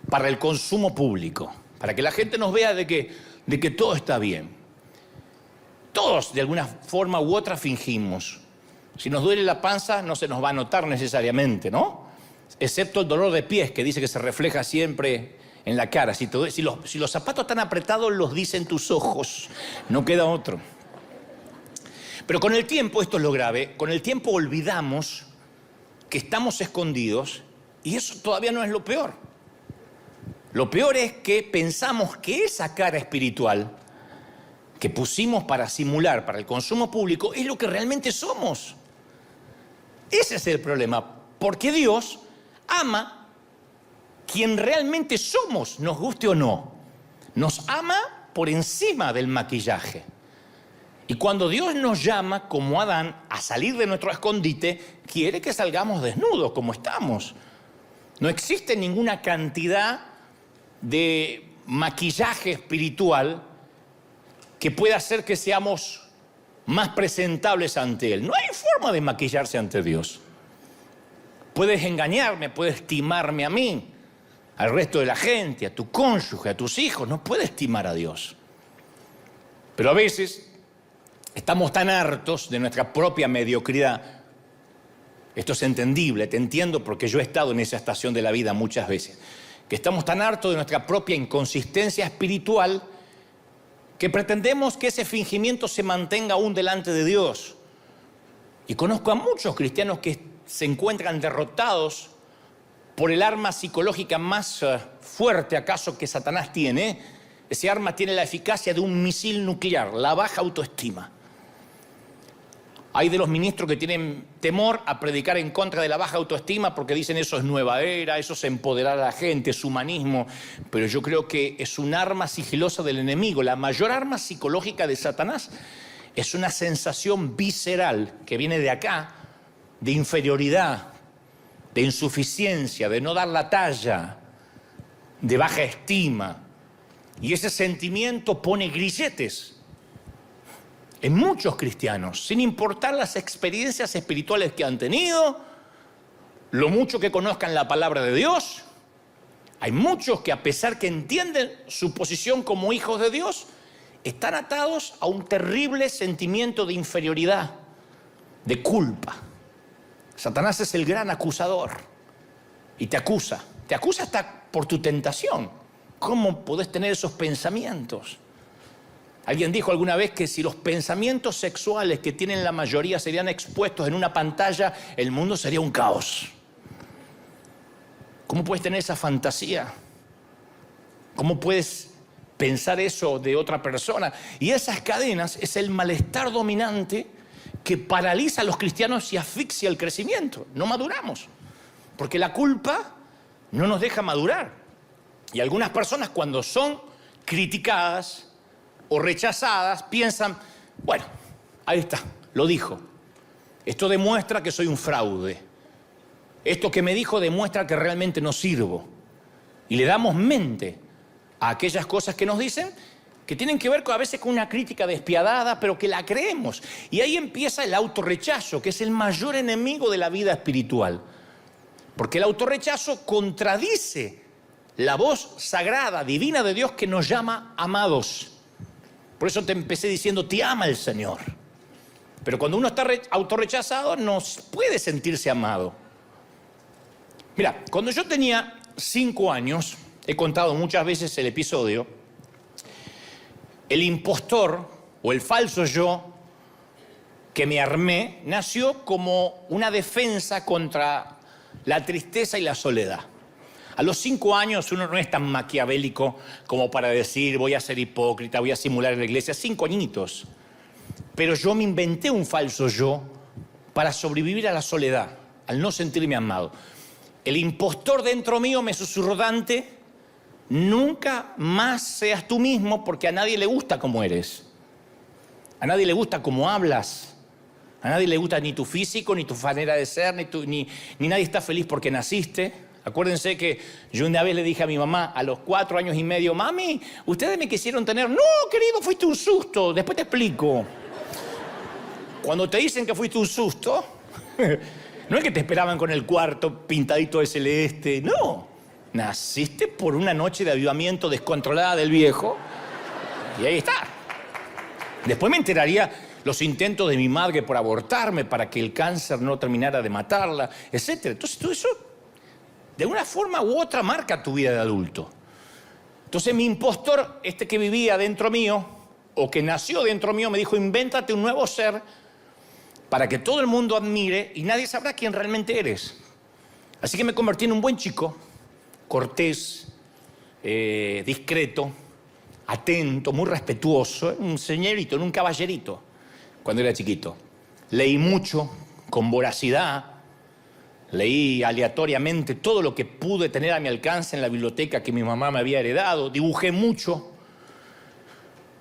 para el consumo público, para que la gente nos vea de que todo está bien. Todos, de alguna forma u otra, fingimos. Si nos duele la panza, no se nos va a notar necesariamente, ¿no? Excepto el dolor de pies, que dice que se refleja siempre en la cara. Si los zapatos están apretados, los dicen tus ojos. No queda otro. Pero con el tiempo, esto es lo grave, con el tiempo olvidamos que estamos escondidos y eso todavía no es lo peor. Lo peor es que pensamos que esa cara espiritual que pusimos para simular, para el consumo público, es lo que realmente somos. Ese es el problema, porque Dios ama quien realmente somos, nos guste o no. Nos ama por encima del maquillaje. Y cuando Dios nos llama, como Adán, a salir de nuestro escondite, quiere que salgamos desnudos como estamos. No existe ninguna cantidad de maquillaje espiritual que pueda hacer que seamos más presentables ante Él. No hay forma de maquillarse ante Dios. Puedes engañarme, puedes timarme a mí, al resto de la gente, a tu cónyuge, a tus hijos. No puedes timar a Dios. Pero a veces estamos tan hartos de nuestra propia mediocridad. Esto es entendible, te entiendo porque yo he estado en esa estación de la vida muchas veces. Que estamos tan hartos de nuestra propia inconsistencia espiritual que pretendemos que ese fingimiento se mantenga aún delante de Dios. Y conozco a muchos cristianos que se encuentran derrotados por el arma psicológica más fuerte acaso que Satanás tiene. Ese arma tiene la eficacia de un misil nuclear, la baja autoestima. Hay de los ministros que tienen temor a predicar en contra de la baja autoestima porque dicen eso es nueva era, eso es empoderar a la gente, es humanismo. Pero yo creo que es un arma sigilosa del enemigo. La mayor arma psicológica de Satanás es una sensación visceral que viene de acá, de inferioridad, de insuficiencia, de no dar la talla, de baja estima. Y ese sentimiento pone grilletes en muchos cristianos, sin importar las experiencias espirituales que han tenido, lo mucho que conozcan la palabra de Dios. Hay muchos que, a pesar que entienden su posición como hijos de Dios, están atados a un terrible sentimiento de inferioridad, de culpa. Satanás es el gran acusador y te acusa hasta por tu tentación. ¿Cómo podés tener esos pensamientos? Alguien dijo alguna vez que si los pensamientos sexuales que tienen la mayoría serían expuestos en una pantalla, el mundo sería un caos. ¿Cómo puedes tener esa fantasía? ¿Cómo puedes pensar eso de otra persona? Y esas cadenas es el malestar dominante que paraliza a los cristianos y asfixia el crecimiento. No maduramos, porque la culpa no nos deja madurar. Y algunas personas cuando son criticadas o rechazadas piensan, bueno, ahí está, lo dijo. Esto demuestra que soy un fraude. Esto que me dijo demuestra que realmente no sirvo. Y le damos mente a aquellas cosas que nos dicen que tienen que ver a veces con una crítica despiadada, pero que la creemos. Y ahí empieza el autorrechazo, que es el mayor enemigo de la vida espiritual. Porque el autorrechazo contradice la voz sagrada, divina de Dios que nos llama amados. Por eso te empecé diciendo, te ama el Señor. Pero cuando uno está autorrechazado no puede sentirse amado. Mira, cuando yo tenía 5 años, he contado muchas veces el episodio, el impostor o el falso yo que me armé nació como una defensa contra la tristeza y la soledad. A los 5 años uno no es tan maquiavélico como para decir voy a ser hipócrita, voy a simular en la iglesia. 5 añitos. Pero yo me inventé un falso yo para sobrevivir a la soledad, al no sentirme amado. El impostor dentro mío me susurró, Dante, nunca más seas tú mismo porque a nadie le gusta como eres. A nadie le gusta cómo hablas. A nadie le gusta ni tu físico, ni tu manera de ser, ni nadie está feliz porque naciste. Acuérdense que yo una vez le dije a mi mamá a los 4 años y medio, mami, ustedes me quisieron tener. No, querido, fuiste un susto, después te explico. Cuando te dicen que fuiste un susto, no es que te esperaban con el cuarto pintadito de celeste, no. Naciste por una noche de avivamiento descontrolada del viejo y ahí está. Después me enteraría los intentos de mi madre por abortarme para que el cáncer no terminara de matarla, etc. Entonces todo eso, de una forma u otra, marca tu vida de adulto. Entonces mi impostor, este que vivía dentro mío, o que nació dentro mío, me dijo, invéntate un nuevo ser para que todo el mundo admire y nadie sabrá quién realmente eres. Así que me convertí en un buen chico, cortés, discreto, atento, muy respetuoso, un señorito, un caballerito, cuando era chiquito. Leí mucho, con voracidad, leí aleatoriamente todo lo que pude tener a mi alcance en la biblioteca que mi mamá me había heredado, dibujé mucho,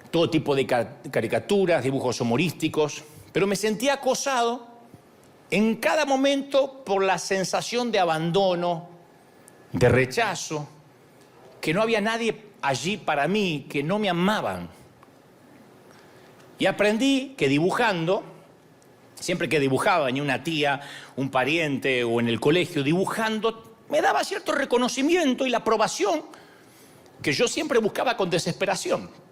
todo tipo de caricaturas, dibujos humorísticos, pero me sentía acosado en cada momento por la sensación de abandono, de rechazo, que no había nadie allí para mí, que no me amaban. Y aprendí que dibujando, siempre que dibujaba, venía una tía, un pariente o en el colegio dibujando, me daba cierto reconocimiento y la aprobación que yo siempre buscaba con desesperación.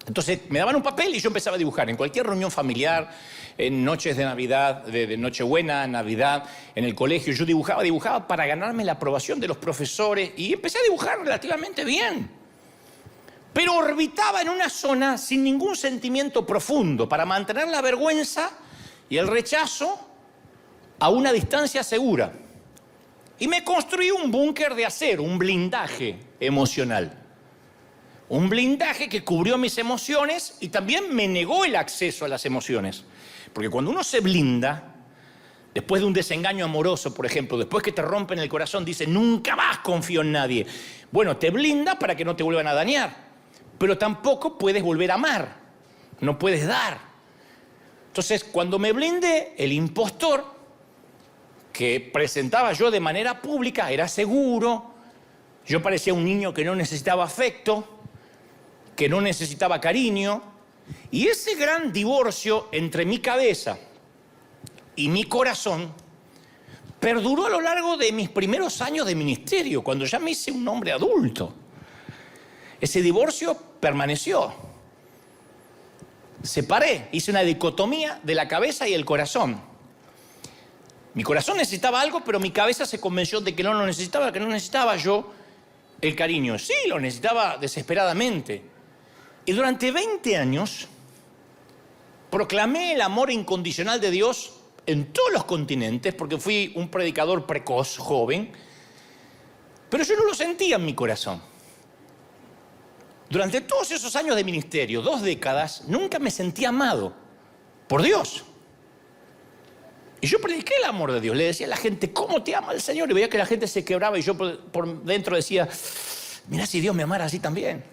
Entonces me daban un papel y yo empezaba a dibujar en cualquier reunión familiar, en noches de Navidad, de Nochebuena, Navidad, en el colegio. Yo dibujaba para ganarme la aprobación de los profesores y empecé a dibujar relativamente bien. Pero orbitaba en una zona sin ningún sentimiento profundo para mantener la vergüenza y el rechazo a una distancia segura. Y me construí un búnker de acero, un blindaje emocional. Un blindaje que cubrió mis emociones y también me negó el acceso a las emociones. Porque cuando uno se blinda, después de un desengaño amoroso, por ejemplo, después que te rompen el corazón, dice, nunca más confío en nadie. Bueno, te blinda para que no te vuelvan a dañar, pero tampoco puedes volver a amar, no puedes dar. Entonces, cuando me blindé, el impostor que presentaba yo de manera pública era seguro, yo parecía un niño que no necesitaba afecto, que no necesitaba cariño, y ese gran divorcio entre mi cabeza y mi corazón perduró a lo largo de mis primeros años de ministerio, cuando ya me hice un hombre adulto. Ese divorcio permaneció. Separé, hice una dicotomía de la cabeza y el corazón. Mi corazón necesitaba algo, pero mi cabeza se convenció de que no lo necesitaba, que no necesitaba yo el cariño. Sí, lo necesitaba desesperadamente. Y durante 20 años proclamé el amor incondicional de Dios en todos los continentes, porque fui un predicador precoz, joven, pero yo no lo sentía en mi corazón. Durante todos esos años de ministerio, 2 décadas, nunca me sentí amado por Dios. Y yo prediqué el amor de Dios. Le decía a la gente, ¿cómo te ama el Señor? Y veía que la gente se quebraba y yo por dentro decía, Mirá si Dios me amara así también.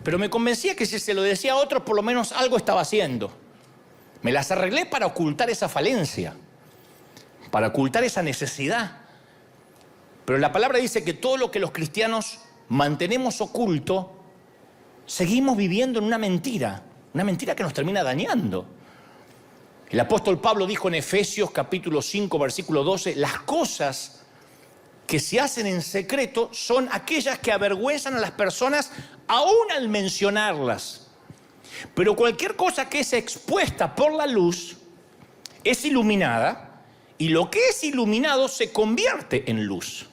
Pero me convencía que si se lo decía a otros, por lo menos algo estaba haciendo. Me las arreglé para ocultar esa falencia, para ocultar esa necesidad. Pero la palabra dice que todo lo que los cristianos mantenemos oculto, seguimos viviendo en una mentira que nos termina dañando. El apóstol Pablo dijo en Efesios capítulo 5, versículo 12, las cosas que se hacen en secreto son aquellas que avergüenzan a las personas aún al mencionarlas. Pero cualquier cosa que es expuesta por la luz es iluminada, y lo que es iluminado se convierte en luz.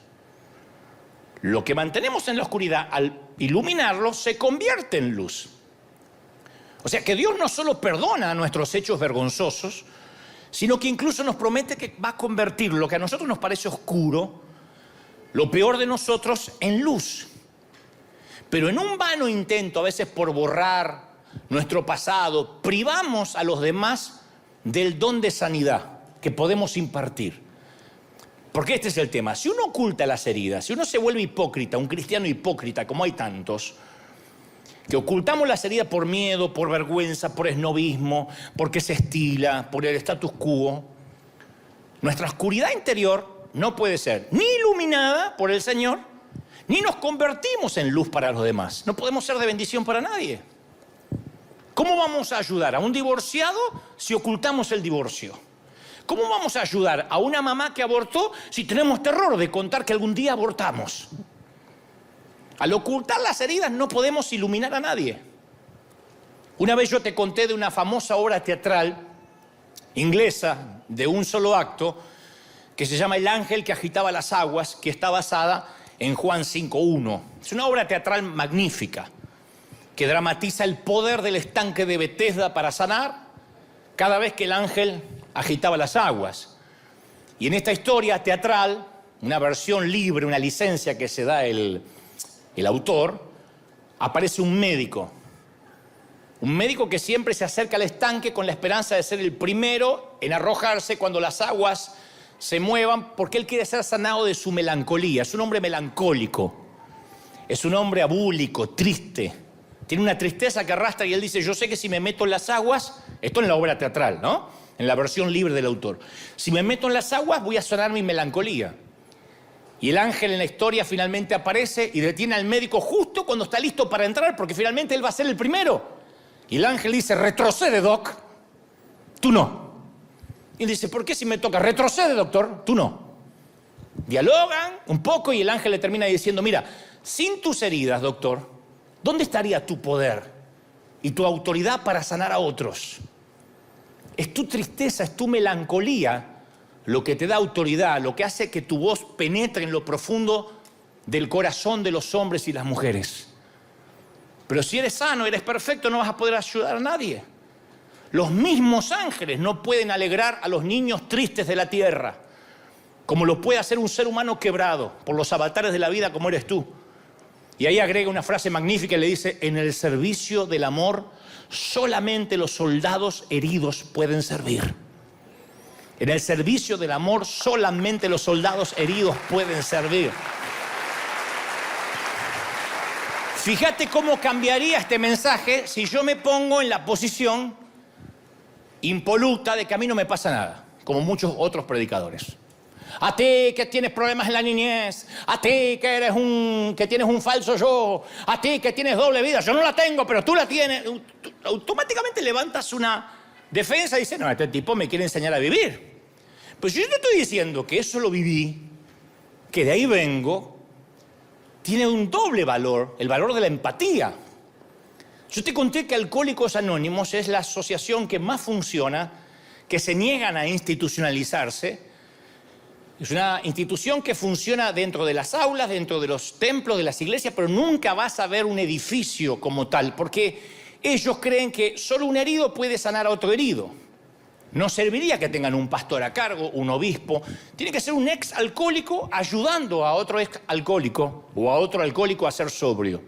Lo que mantenemos en la oscuridad, al iluminarlo, se convierte en luz. O sea que Dios no solo perdona nuestros hechos vergonzosos, sino que incluso nos promete que va a convertir lo que a nosotros nos parece oscuro, lo peor de nosotros, en luz. Pero en un vano intento, a veces por borrar nuestro pasado, privamos a los demás del don de sanidad que podemos impartir. Porque este es el tema. Si uno oculta las heridas, si uno se vuelve hipócrita, un cristiano hipócrita, como hay tantos, que ocultamos las heridas por miedo, por vergüenza, por esnobismo, porque se estila, por el status quo, nuestra oscuridad interior no puede ser ni iluminada por el Señor, ni nos convertimos en luz para los demás. No podemos ser de bendición para nadie. ¿Cómo vamos a ayudar a un divorciado si ocultamos el divorcio? ¿Cómo vamos a ayudar a una mamá que abortó si tenemos terror de contar que algún día abortamos? Al ocultar las heridas no podemos iluminar a nadie. Una vez yo te conté de una famosa obra teatral inglesa de un solo acto que se llama El ángel que agitaba las aguas, que está basada en Juan 5:1. Es una obra teatral magnífica que dramatiza el poder del estanque de Betesda para sanar cada vez que el ángel agitaba las aguas. Y en esta historia teatral, una versión libre, una licencia que se da el autor, aparece un médico que siempre se acerca al estanque con la esperanza de ser el primero en arrojarse cuando las aguas se muevan, porque él quiere ser sanado de su melancolía. Es un hombre melancólico, es un hombre abúlico, triste, tiene una tristeza que arrastra, y él dice: yo sé que si me meto en las aguas, esto en la obra teatral, ¿no?, en la versión libre del autor, si me meto en las aguas voy a sanar mi melancolía. Y el ángel en la historia finalmente aparece y detiene al médico justo cuando está listo para entrar, porque finalmente él va a ser el primero. Y el ángel dice: retrocede, doc, tú no. Y él dice: ¿por qué si me toca? Retrocede, doctor, tú no. Dialogan un poco y el ángel le termina diciendo: mira, sin tus heridas, doctor, ¿dónde estaría tu poder y tu autoridad para sanar a otros? Es tu tristeza, es tu melancolía lo que te da autoridad, lo que hace que tu voz penetre en lo profundo del corazón de los hombres y las mujeres. Pero si eres sano, eres perfecto, no vas a poder ayudar a nadie. Los mismos ángeles no pueden alegrar a los niños tristes de la tierra, como lo puede hacer un ser humano quebrado por los avatares de la vida como eres tú. Y ahí agrega una frase magnífica y le dice: en el servicio del amor solamente los soldados heridos pueden servir. En el servicio del amor solamente los soldados heridos pueden servir. Fíjate cómo cambiaría este mensaje si yo me pongo en la posición impoluta de que a mí no me pasa nada, como muchos otros predicadores. A ti que tienes problemas en la niñez, a ti que tienes un falso yo, a ti que tienes doble vida, yo no la tengo, pero tú la tienes. Tú automáticamente levantas una defensa y dices: no, este tipo me quiere enseñar a vivir. Pues yo te estoy diciendo que eso lo viví, que de ahí vengo, tiene un doble valor, el valor de la empatía. Yo te conté que Alcohólicos Anónimos es la asociación que más funciona, que se niegan a institucionalizarse. Es una institución que funciona dentro de las aulas, dentro de los templos, de las iglesias, pero nunca vas a ver un edificio como tal, porque ellos creen que solo un herido puede sanar a otro herido. No serviría que tengan un pastor a cargo, un obispo. Tiene que ser un ex alcohólico ayudando a otro ex alcohólico o a otro alcohólico a ser sobrio.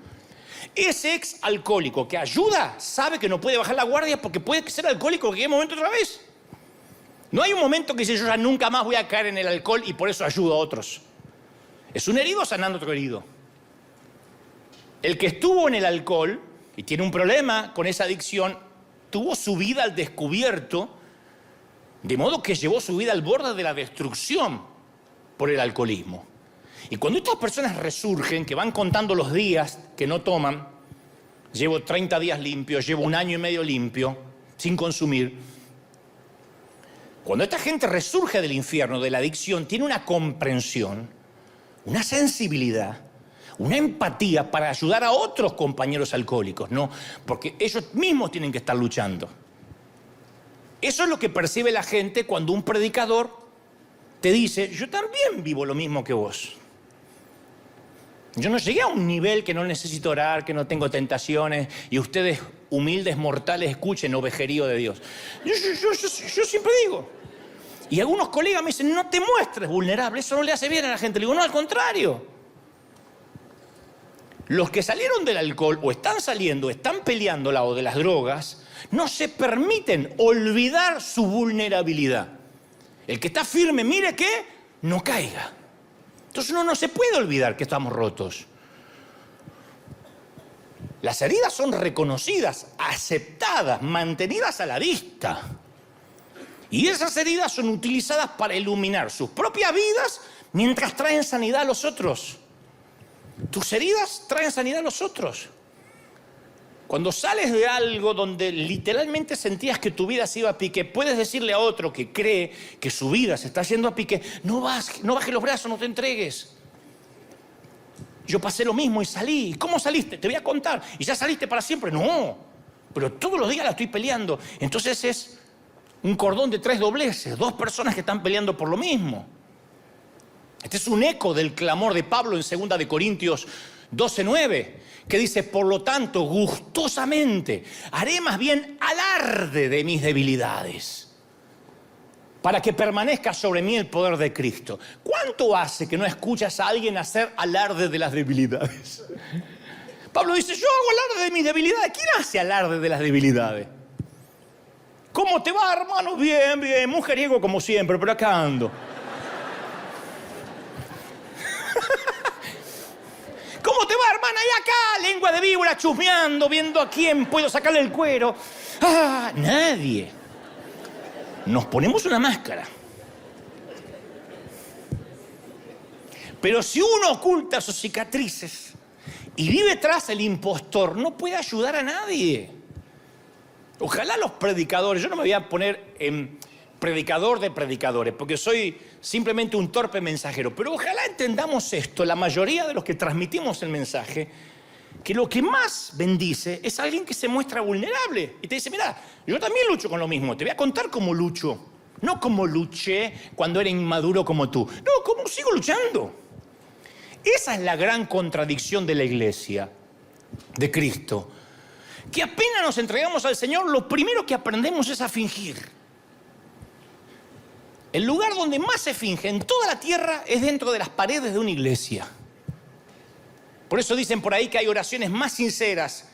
Ese ex alcohólico que ayuda sabe que no puede bajar la guardia porque puede ser alcohólico en cualquier momento otra vez. No hay un momento que dice: yo ya nunca más voy a caer en el alcohol y por eso ayudo a otros. Es un herido sanando a otro herido. El que estuvo en el alcohol y tiene un problema con esa adicción, tuvo su vida al descubierto, de modo que llevó su vida al borde de la destrucción por el alcoholismo. Y cuando estas personas resurgen, que van contando los días que no toman, llevo 30 días limpios, llevo 1 año y medio limpio, sin consumir. Cuando esta gente resurge del infierno, de la adicción, tiene una comprensión, una sensibilidad, una empatía para ayudar a otros compañeros alcohólicos, ¿no? Porque ellos mismos tienen que estar luchando. Eso es lo que percibe la gente cuando un predicador te dice, yo también vivo lo mismo que vos. Yo no llegué a un nivel que no necesito orar, que no tengo tentaciones, y ustedes, humildes mortales, escuchen ovejerío de Dios. Yo siempre digo. Y algunos colegas me dicen, no te muestres vulnerable, eso no le hace bien a la gente. Le digo, no, al contrario. Los que salieron del alcohol, o están saliendo, están peleando al lado de las drogas, no se permiten olvidar su vulnerabilidad. El que está firme, mire que no caiga. Entonces uno no se puede olvidar que estamos rotos. Las heridas son reconocidas, aceptadas, mantenidas a la vista. Y esas heridas son utilizadas para iluminar sus propias vidas mientras traen sanidad a los otros. Tus heridas traen sanidad a los otros. Cuando sales de algo donde literalmente sentías que tu vida se iba a pique, puedes decirle a otro que cree que su vida se está yendo a pique, no bajes los brazos, no te entregues. Yo pasé lo mismo y salí. ¿Cómo saliste? Te voy a contar. ¿Y ya saliste para siempre? No, pero todos los días la estoy peleando. Entonces es un cordón de 3 dobleces, 2 personas que están peleando por lo mismo. Este es un eco del clamor de Pablo en 2 de Corintios 12:9, que dice, por lo tanto, gustosamente haré más bien alarde de mis debilidades, para que permanezca sobre mí el poder de Cristo. ¿Cuánto hace que no escuchas a alguien hacer alarde de las debilidades? Pablo dice, yo hago alarde de mis debilidades. ¿Quién hace alarde de las debilidades? ¿Cómo te va, hermano? Bien, bien, mujeriego como siempre, pero acá ando. ¿Cómo te va, hermana? Y acá, lengua de víbora, chusmeando, viendo a quién puedo sacarle el cuero. Ah, nadie. Nos ponemos una máscara. Pero si uno oculta sus cicatrices y vive tras el impostor, no puede ayudar a nadie. Ojalá los predicadores, yo no me voy a poner en predicador de predicadores, porque soy simplemente un torpe mensajero, pero ojalá entendamos esto, la mayoría de los que transmitimos el mensaje, que lo que más bendice es alguien que se muestra vulnerable y te dice, mira, yo también lucho con lo mismo, te voy a contar cómo lucho, no cómo luché cuando era inmaduro como tú, no, cómo sigo luchando. Esa es la gran contradicción de la iglesia de Cristo, que apenas nos entregamos al Señor, lo primero que aprendemos es a fingir. El lugar donde más se finge en toda la tierra es dentro de las paredes de una iglesia. Por eso dicen por ahí que hay oraciones más sinceras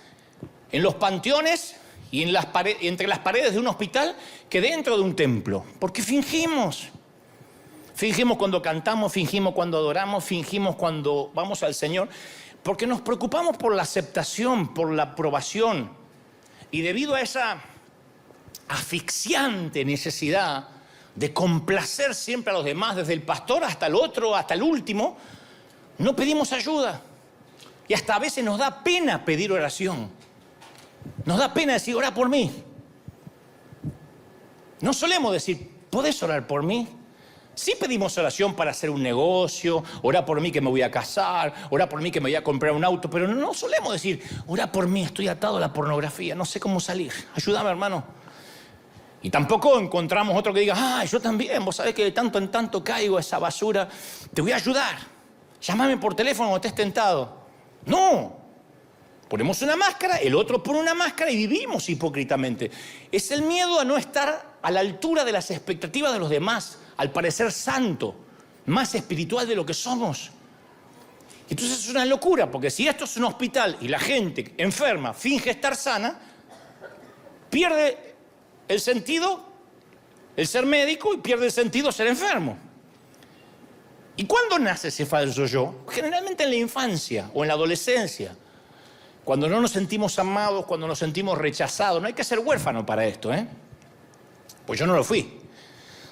en los panteones y entre las paredes de un hospital que dentro de un templo. Porque fingimos. Fingimos cuando cantamos, fingimos cuando adoramos, fingimos cuando vamos al Señor. Porque nos preocupamos por la aceptación, por la aprobación. Y debido a esa asfixiante necesidad de complacer siempre a los demás, desde el pastor hasta el otro, hasta el último, no pedimos ayuda. Y hasta a veces nos da pena pedir oración. Nos da pena decir, ora por mí. No solemos decir, ¿podés orar por mí? Sí pedimos oración para hacer un negocio, ora por mí que me voy a casar, ora por mí que me voy a comprar un auto, pero no solemos decir, ora por mí, estoy atado a la pornografía, no sé cómo salir, ayúdame, hermano. Y tampoco encontramos otro que diga, ah, yo también, vos sabés que de tanto en tanto caigo a esa basura, te voy a ayudar, llámame por teléfono cuando estés tentado. No, ponemos una máscara, el otro pone una máscara y vivimos hipócritamente. Es el miedo a no estar a la altura de las expectativas de los demás, al parecer santo, más espiritual de lo que somos. Entonces es una locura, porque si esto es un hospital y la gente enferma finge estar sana, pierde el sentido, el ser médico, y pierde el sentido ser enfermo. ¿Y cuándo nace ese falso yo? Generalmente en la infancia o en la adolescencia. cuando no nos sentimos amados, cuando nos sentimos rechazados. No hay que ser huérfano para esto, ¿eh? Pues yo no lo fui.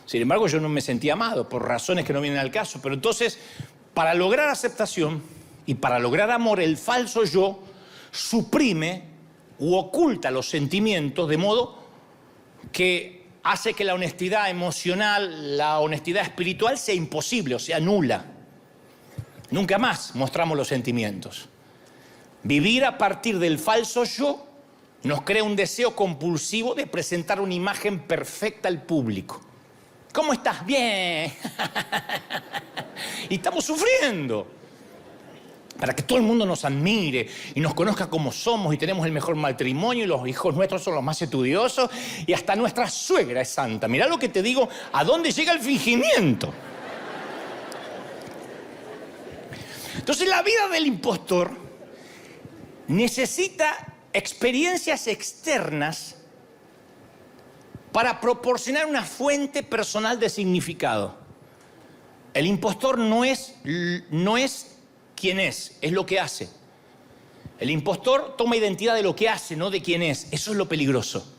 Sin embargo, yo no me sentí amado por razones que no vienen al caso. Pero entonces, para lograr aceptación y para lograr amor, el falso yo suprime u oculta los sentimientos de modo que hace que la honestidad emocional, la honestidad espiritual sea imposible, o sea, nula. Nunca más mostramos los sentimientos. Vivir a partir del falso yo nos crea un deseo compulsivo de presentar una imagen perfecta al público. ¿Cómo estás? Bien. Y estamos sufriendo para que todo el mundo nos admire y nos conozca como somos y tenemos el mejor matrimonio y los hijos nuestros son los más estudiosos y hasta nuestra suegra es santa. Mirá lo que te digo, ¿a dónde llega el fingimiento? Entonces la vida del impostor necesita experiencias externas para proporcionar una fuente personal de significado. El impostor no es quién es lo que hace. El impostor toma identidad de lo que hace, no de quién es. Eso es lo peligroso.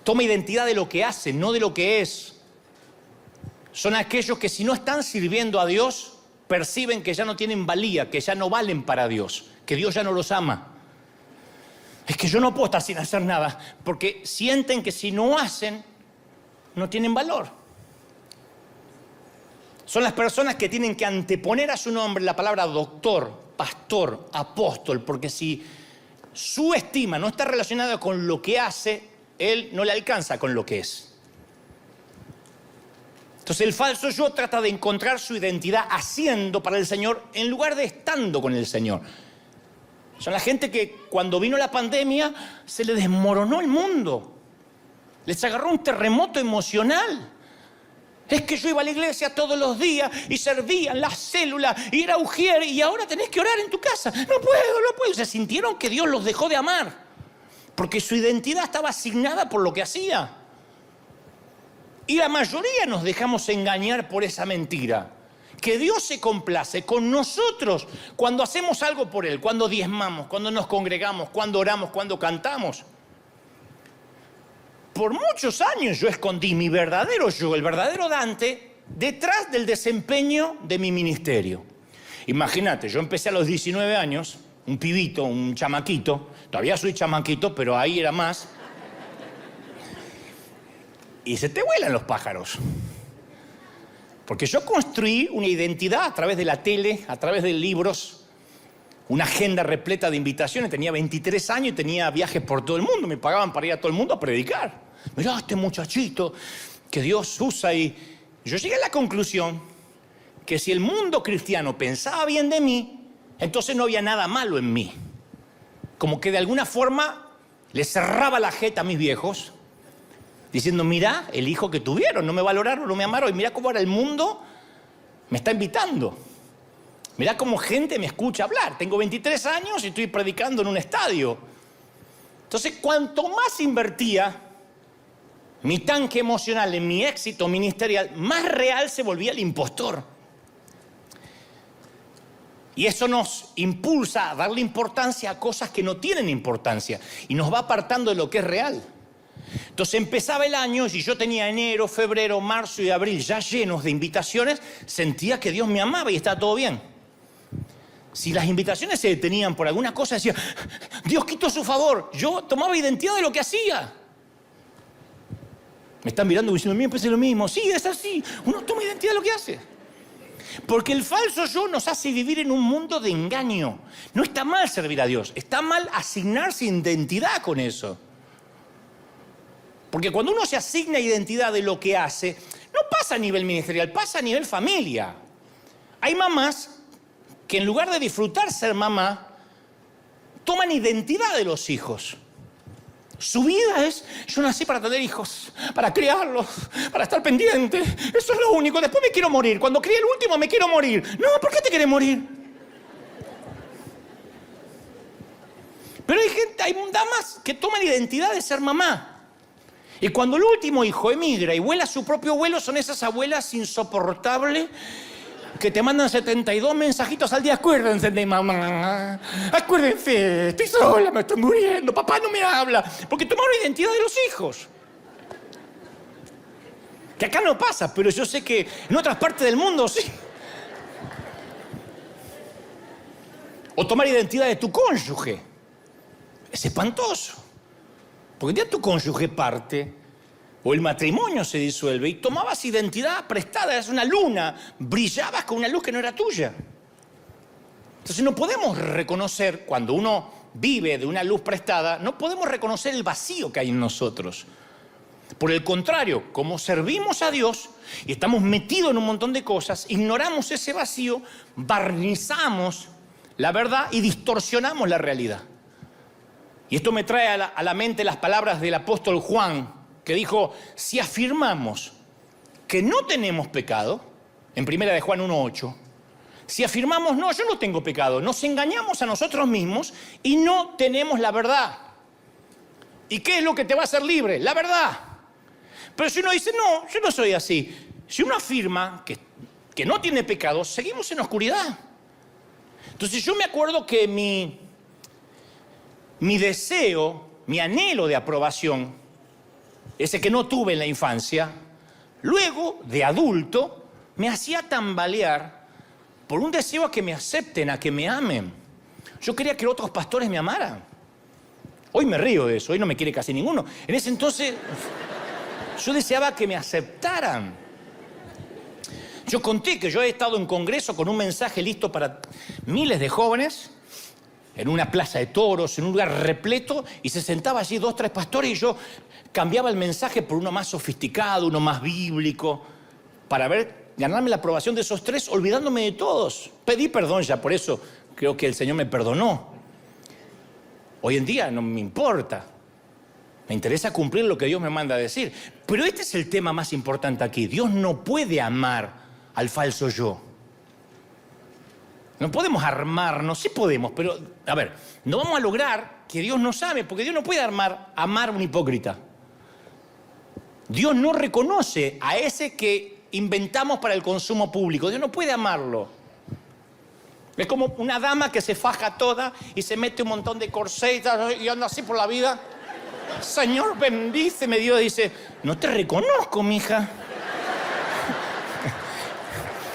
Toma identidad de lo que hace, no de lo que es. Son aquellos que si no están sirviendo a Dios, perciben que ya no tienen valía, que ya no valen para Dios, que Dios ya no los ama. Es que yo no puedo estar sin hacer nada, porque sienten que si no hacen, no tienen valor. Son las personas que tienen que anteponer a su nombre la palabra doctor, pastor, apóstol, porque si su estima no está relacionada con lo que hace, él no le alcanza con lo que es. Entonces el falso yo trata de encontrar su identidad haciendo para el Señor en lugar de estando con el Señor. Son la gente que cuando vino la pandemia se le desmoronó el mundo. Les agarró un terremoto emocional. Es que yo iba a la iglesia todos los días y servía en las células y era ujier y ahora tenés que orar en tu casa. No puedo. Se sintieron que Dios los dejó de amar porque su identidad estaba asignada por lo que hacía. Y la mayoría nos dejamos engañar por esa mentira. Que Dios se complace con nosotros cuando hacemos algo por Él, cuando diezmamos, cuando nos congregamos, cuando oramos, cuando cantamos. Por muchos años yo escondí mi verdadero yo, el verdadero Dante, detrás del desempeño de mi ministerio. Imagínate, yo empecé a los 19 años, un pibito, un chamaquito, todavía soy chamaquito, pero ahí era más. Y se te vuelan los pájaros. Porque yo construí una identidad a través de la tele, a través de libros, una agenda repleta de invitaciones. Tenía 23 años y tenía viajes por todo el mundo. Me pagaban para ir a todo el mundo a predicar. Mirá, este muchachito que Dios usa. Y yo llegué a la conclusión que si el mundo cristiano pensaba bien de mí, entonces no había nada malo en mí. Como que de alguna forma le cerraba la jeta a mis viejos, diciendo, mirá el hijo que tuvieron, no me valoraron, no me amaron, y mirá cómo ahora el mundo me está invitando. Mirá cómo gente me escucha hablar. Tengo 23 años y estoy predicando en un estadio. Entonces, cuanto más invertía mi tanque emocional en mi éxito ministerial, más real se volvía el impostor. Y eso nos impulsa a darle importancia a cosas que no tienen importancia y nos va apartando de lo que es real. Entonces empezaba el año y yo tenía enero, febrero, marzo y abril ya llenos de invitaciones, sentía que Dios me amaba y estaba todo bien. Si las invitaciones se detenían por alguna cosa, decía, Dios quitó su favor. Yo tomaba identidad de lo que hacía. Me están mirando diciendo, a mí me parece lo mismo. Sí, es así. Uno toma identidad de lo que hace. Porque el falso yo nos hace vivir en un mundo de engaño. No está mal servir a Dios, está mal asignarse identidad con eso. Porque cuando uno se asigna identidad de lo que hace, no pasa a nivel ministerial, pasa a nivel familia. Hay mamás que en lugar de disfrutar ser mamá, toman identidad de los hijos. Su vida es, yo nací para tener hijos, para criarlos, para estar pendiente. Eso es lo único. Después me quiero morir. Cuando críe el último me quiero morir. No, ¿por qué te quieres morir? Pero hay gente, hay damas que toman identidad de ser mamá. Y cuando el último hijo emigra y vuela a su propio vuelo, son esas abuelas insoportables que te mandan 72 mensajitos al día. Acuérdense de mamá. Acuérdense, estoy sola, me estoy muriendo. Papá no me habla. Porque tomaron la identidad de los hijos. Que acá no pasa, pero yo sé que en otras partes del mundo sí. O tomar identidad de tu cónyuge. Es espantoso. Porque ya tu cónyuge parte, o el matrimonio se disuelve, y tomabas identidad prestada, eras una luna, brillabas con una luz que no era tuya. Entonces no podemos reconocer, cuando uno vive de una luz prestada, no podemos reconocer el vacío que hay en nosotros. Por el contrario, como servimos a Dios y estamos metidos en un montón de cosas, ignoramos ese vacío, barnizamos la verdad y distorsionamos la realidad. Y esto me trae a la mente las palabras del apóstol Juan, que dijo, si afirmamos que no tenemos pecado, en 1 de Juan 1:8, si afirmamos, no, yo no tengo pecado, nos engañamos a nosotros mismos y no tenemos la verdad. ¿Y qué es lo que te va a hacer libre? La verdad. Pero si uno dice, no, yo no soy así. Si uno afirma que no tiene pecado, seguimos en oscuridad. Entonces yo me acuerdo que mi deseo, mi anhelo de aprobación, ese que no tuve en la infancia, luego de adulto, me hacía tambalear por un deseo a que me acepten, a que me amen. Yo quería que otros pastores me amaran. Hoy me río de eso, hoy no me quiere casi ninguno. En ese entonces yo deseaba que me aceptaran. Yo conté que yo he estado en congreso con un mensaje listo para miles de jóvenes, en una plaza de toros, en un lugar repleto, y se sentaba allí 2, 3 pastores y yo cambiaba el mensaje por uno más sofisticado, uno más bíblico, para ganarme la aprobación de esos 3, olvidándome de todos. Pedí perdón ya, por eso creo que el Señor me perdonó. Hoy en día no me importa. Me interesa cumplir lo que Dios me manda a decir. Pero este es el tema más importante aquí. Dios no puede amar al falso yo. No podemos armarnos, sí podemos, pero, a ver, no vamos a lograr que Dios nos ame, porque Dios no puede amar a un hipócrita. Dios no reconoce a ese que inventamos para el consumo público. Dios no puede amarlo. Es como una dama que se faja toda y se mete un montón de corsés y anda así por la vida. Señor, bendíceme. Dios dice, no te reconozco, mija.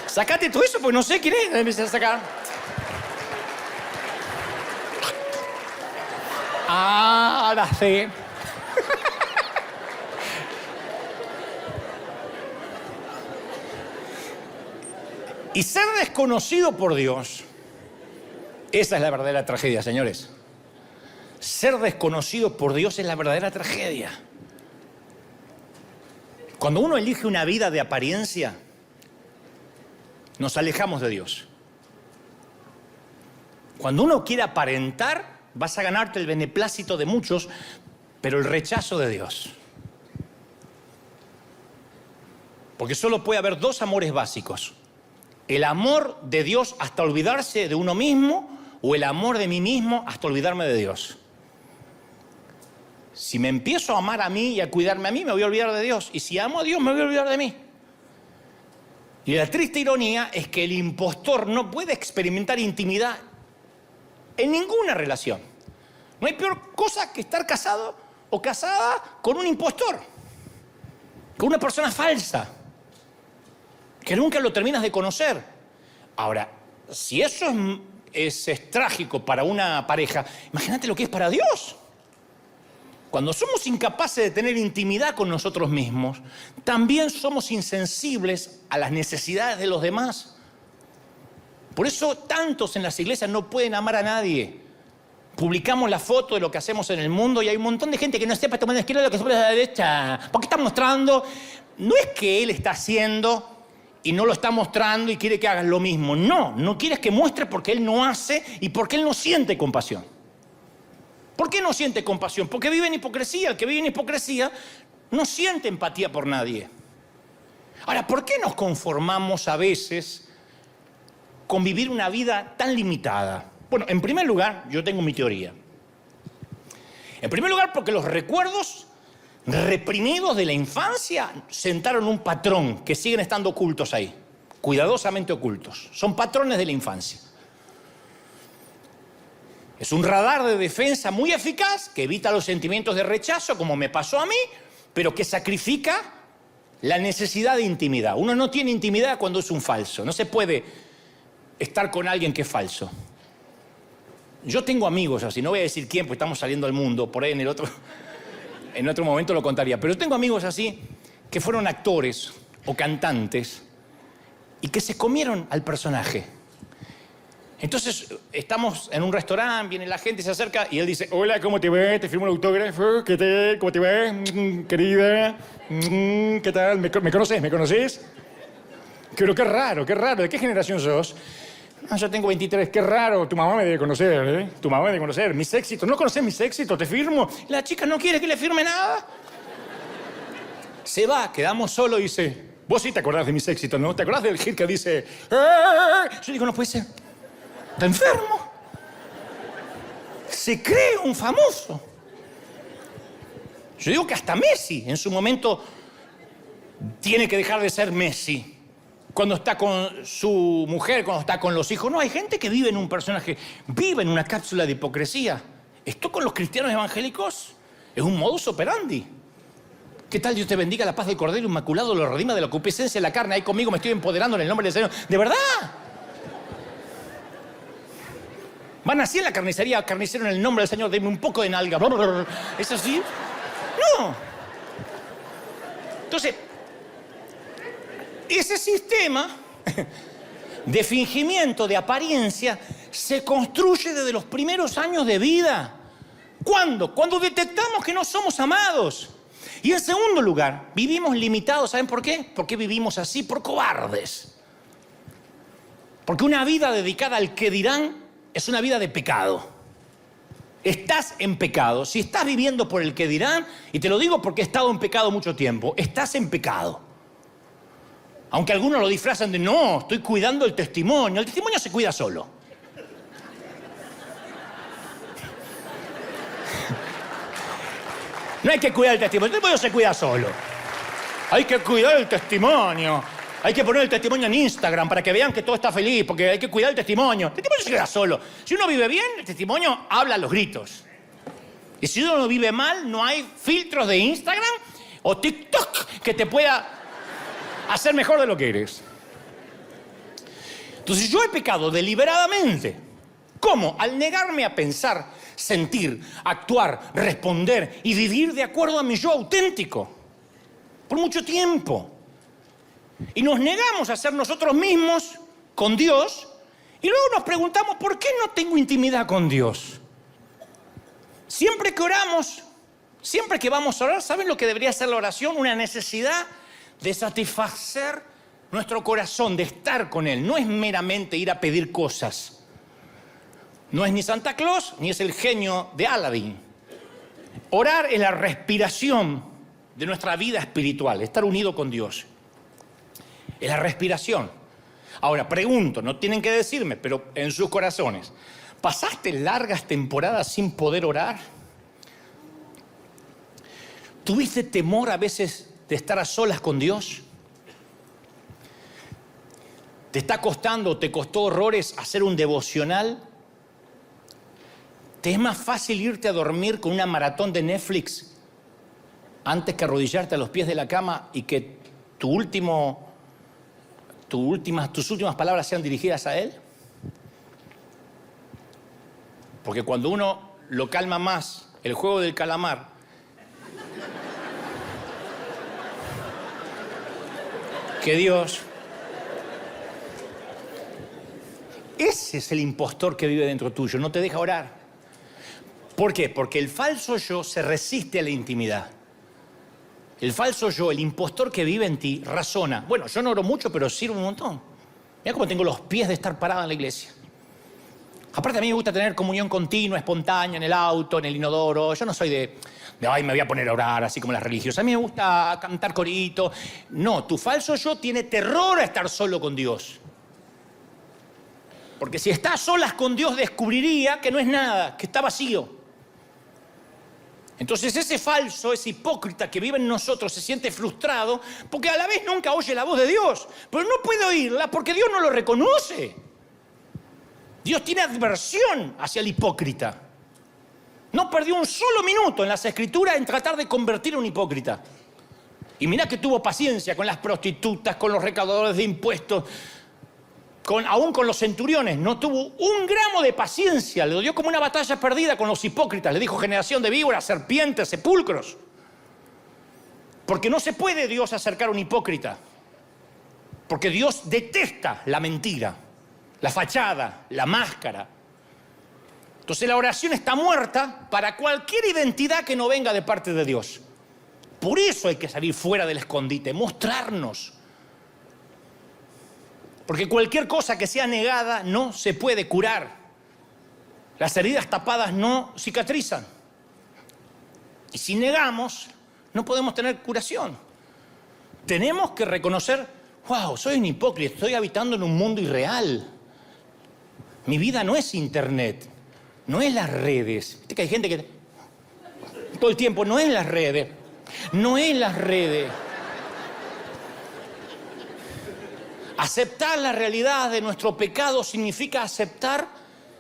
Sácate todo eso, pues no sé quién es. Empecé a sacar. Ahora sí. Y ser desconocido por Dios, esa es la verdadera tragedia, señores. Ser desconocido por Dios es la verdadera tragedia. Cuando uno elige una vida de apariencia, nos alejamos de Dios. Cuando uno quiere aparentar, vas a ganarte el beneplácito de muchos, pero el rechazo de Dios. Porque solo puede haber 2 amores básicos. El amor de Dios hasta olvidarse de uno mismo, o el amor de mí mismo hasta olvidarme de Dios. Si me empiezo a amar a mí y a cuidarme a mí, me voy a olvidar de Dios. Y si amo a Dios, me voy a olvidar de mí. Y la triste ironía es que el impostor no puede experimentar intimidad en ninguna relación. No hay peor cosa que estar casado o casada con un impostor, con una persona falsa, que nunca lo terminas de conocer. Ahora, si eso es trágico para una pareja, imagínate lo que es para Dios. Cuando somos incapaces de tener intimidad con nosotros mismos, también somos insensibles a las necesidades de los demás. Por eso tantos en las iglesias no pueden amar a nadie. Publicamos la foto de lo que hacemos en el mundo y hay un montón de gente que no sepa tomar la izquierda lo que se pone a la derecha. Porque está mostrando, no es que él está haciendo y no lo está mostrando y quiere que hagas lo mismo. No, no quieres que muestre porque él no hace y porque él no siente compasión. ¿Por qué no siente compasión? Porque vive en hipocresía. El que vive en hipocresía no siente empatía por nadie. Ahora, ¿por qué nos conformamos a veces con vivir una vida tan limitada? Bueno, en primer lugar, yo tengo mi teoría. En primer lugar, porque los recuerdos reprimidos de la infancia sentaron un patrón que siguen estando ocultos ahí. cuidadosamente ocultos. Son patrones de la infancia. Es un radar de defensa muy eficaz que evita los sentimientos de rechazo, como me pasó a mí, pero que sacrifica la necesidad de intimidad. Uno no tiene intimidad cuando es un falso. No se puede estar con alguien que es falso. Yo tengo amigos así, no voy a decir quién, porque estamos saliendo al mundo, por ahí en otro momento lo contaría, pero tengo amigos así que fueron actores o cantantes y que se comieron al personaje. Entonces, estamos en un restaurante, viene la gente, se acerca y él dice: hola, ¿cómo te ves? Te firmo un autógrafo, ¿qué tal? ¿Cómo te ves? Querida, ¿qué tal? ¿Me conoces? ¿Me conoces? Pero qué raro, ¿de qué generación sos? No, yo tengo 23, qué raro, tu mamá me debe conocer, ¿eh? Tu mamá me debe conocer, mis éxitos, ¿no conoces mis éxitos? Te firmo. La chica no quiere que le firme nada. Se va, quedamos solos y dice: vos sí te acordás de mis éxitos, ¿no? ¿Te acordás del hit que dice? Yo digo: no puede ser. Está enfermo. Se cree un famoso. Yo digo que hasta Messi en su momento tiene que dejar de ser Messi. Cuando está con su mujer, cuando está con los hijos. No, hay gente que vive en un personaje, vive en una cápsula de hipocresía. Esto con los cristianos evangélicos es un modus operandi. ¿Qué tal? Dios te bendiga, la paz del Cordero Inmaculado, lo redima de la concupiscencia de la carne. Ahí conmigo me estoy empoderando en el nombre del Señor. ¿De verdad? Van así en la carnicería, carnicero, en el nombre del Señor, denme un poco de nalga. ¿Es así? No. Entonces, ese sistema de fingimiento, de apariencia, se construye desde los primeros años de vida. ¿Cuándo? Cuando detectamos que no somos amados. Y en segundo lugar, vivimos limitados. ¿Saben por qué? ¿Por qué vivimos así? Por cobardes. Porque una vida dedicada al qué dirán es una vida de pecado. Estás en pecado. Si estás viviendo por el qué dirán, y te lo digo porque he estado en pecado mucho tiempo, estás en pecado. Aunque algunos lo disfrazan de: no, estoy cuidando el testimonio. El testimonio se cuida solo. No hay que cuidar el testimonio se cuida solo. Hay que cuidar el testimonio. Hay que poner el testimonio en Instagram para que vean que todo está feliz, porque hay que cuidar el testimonio. El testimonio se queda solo. Si uno vive bien, el testimonio habla a los gritos. Y si uno vive mal, no hay filtros de Instagram o TikTok que te pueda hacer mejor de lo que eres. Entonces yo he pecado deliberadamente. ¿Cómo? Al negarme a pensar, sentir, actuar, responder y vivir de acuerdo a mi yo auténtico. Por mucho tiempo. Y nos negamos a ser nosotros mismos con Dios y luego nos preguntamos: ¿por qué no tengo intimidad con Dios? Siempre que oramos, siempre que vamos a orar, ¿saben lo que debería ser la oración? Una necesidad de satisfacer nuestro corazón, de estar con Él. No es meramente ir a pedir cosas. No es ni Santa Claus, ni es el genio de Aladdin. Orar es la respiración de nuestra vida espiritual, estar unido con Dios. Es la respiración. Ahora, pregunto, no tienen que decirme, pero en sus corazones, ¿pasaste largas temporadas sin poder orar? ¿Tuviste temor a veces de estar a solas con Dios? ¿Te está costando, te costó horrores hacer un devocional? ¿Te es más fácil irte a dormir con una maratón de Netflix antes que arrodillarte a los pies de la cama y que tus últimas palabras sean dirigidas a Él? Porque cuando uno lo calma más, el juego del calamar, que Dios, ese es el impostor que vive dentro tuyo, no te deja orar. ¿Por qué? Porque el falso yo se resiste a la intimidad. El falso yo, el impostor que vive en ti, razona: bueno, yo no oro mucho, pero sirvo un montón. Mira cómo tengo los pies de estar parado en la iglesia. Aparte, a mí me gusta tener comunión continua, espontánea, en el auto, en el inodoro. Yo no soy de ay, me voy a poner a orar, así como las religiosas. A mí me gusta cantar corito. No, tu falso yo tiene terror a estar solo con Dios. Porque si estás solas con Dios, descubriría que no es nada, que está vacío. Entonces ese falso, ese hipócrita que vive en nosotros se siente frustrado porque a la vez nunca oye la voz de Dios, pero no puede oírla porque Dios no lo reconoce. Dios tiene adversión hacia el hipócrita. No perdió un solo minuto en las Escrituras en tratar de convertir a un hipócrita. Y mirá que tuvo paciencia con las prostitutas, con los recaudadores de impuestos, aún con los centuriones. No tuvo un gramo de paciencia. Le dio como una batalla perdida con los hipócritas. Le dijo generación de víboras, serpientes, sepulcros. Porque no se puede Dios acercar a un hipócrita. Porque Dios detesta la mentira, la fachada, la máscara. Entonces la oración está muerta para cualquier identidad que no venga de parte de Dios. Por eso hay que salir fuera del escondite, mostrarnos. Porque cualquier cosa que sea negada no se puede curar. Las heridas tapadas no cicatrizan. Y si negamos, no podemos tener curación. Tenemos que reconocer, wow, soy un hipócrita, estoy habitando en un mundo irreal. Mi vida no es internet, no es las redes. Viste que hay gente que todo el tiempo, no es las redes, no es las redes. Aceptar la realidad de nuestro pecado significa aceptar,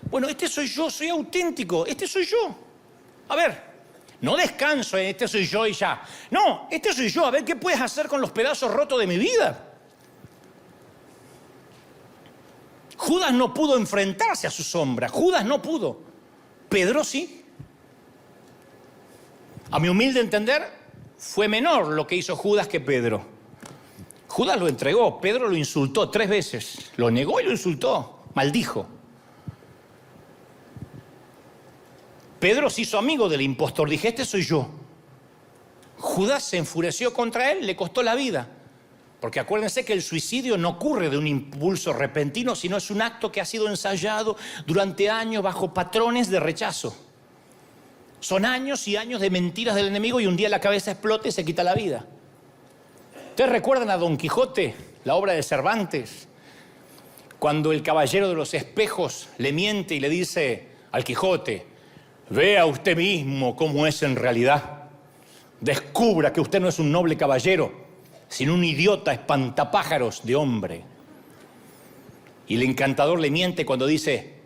bueno, este soy yo, soy auténtico, este soy yo. A ver, no descanso en este soy yo y ya. No, este soy yo, a ver qué puedes hacer con los pedazos rotos de mi vida. Judas no pudo enfrentarse a su sombra, Judas no pudo. Pedro sí. A mi humilde entender, fue menor lo que hizo Judas que Pedro. Judas lo entregó, Pedro lo insultó 3 veces. Lo negó y lo insultó, maldijo. Pedro se hizo amigo del impostor, dije, este soy yo. Judas se enfureció contra él, le costó la vida. Porque acuérdense que el suicidio no ocurre de un impulso repentino, sino es un acto que ha sido ensayado durante años bajo patrones de rechazo. Son años y años de mentiras del enemigo y un día la cabeza explota y se quita la vida. ¿Ustedes recuerdan a Don Quijote, la obra de Cervantes? Cuando el caballero de los espejos le miente y le dice al Quijote, vea usted mismo cómo es en realidad. Descubra que usted no es un noble caballero, sino un idiota espantapájaros de hombre. Y el encantador le miente cuando dice,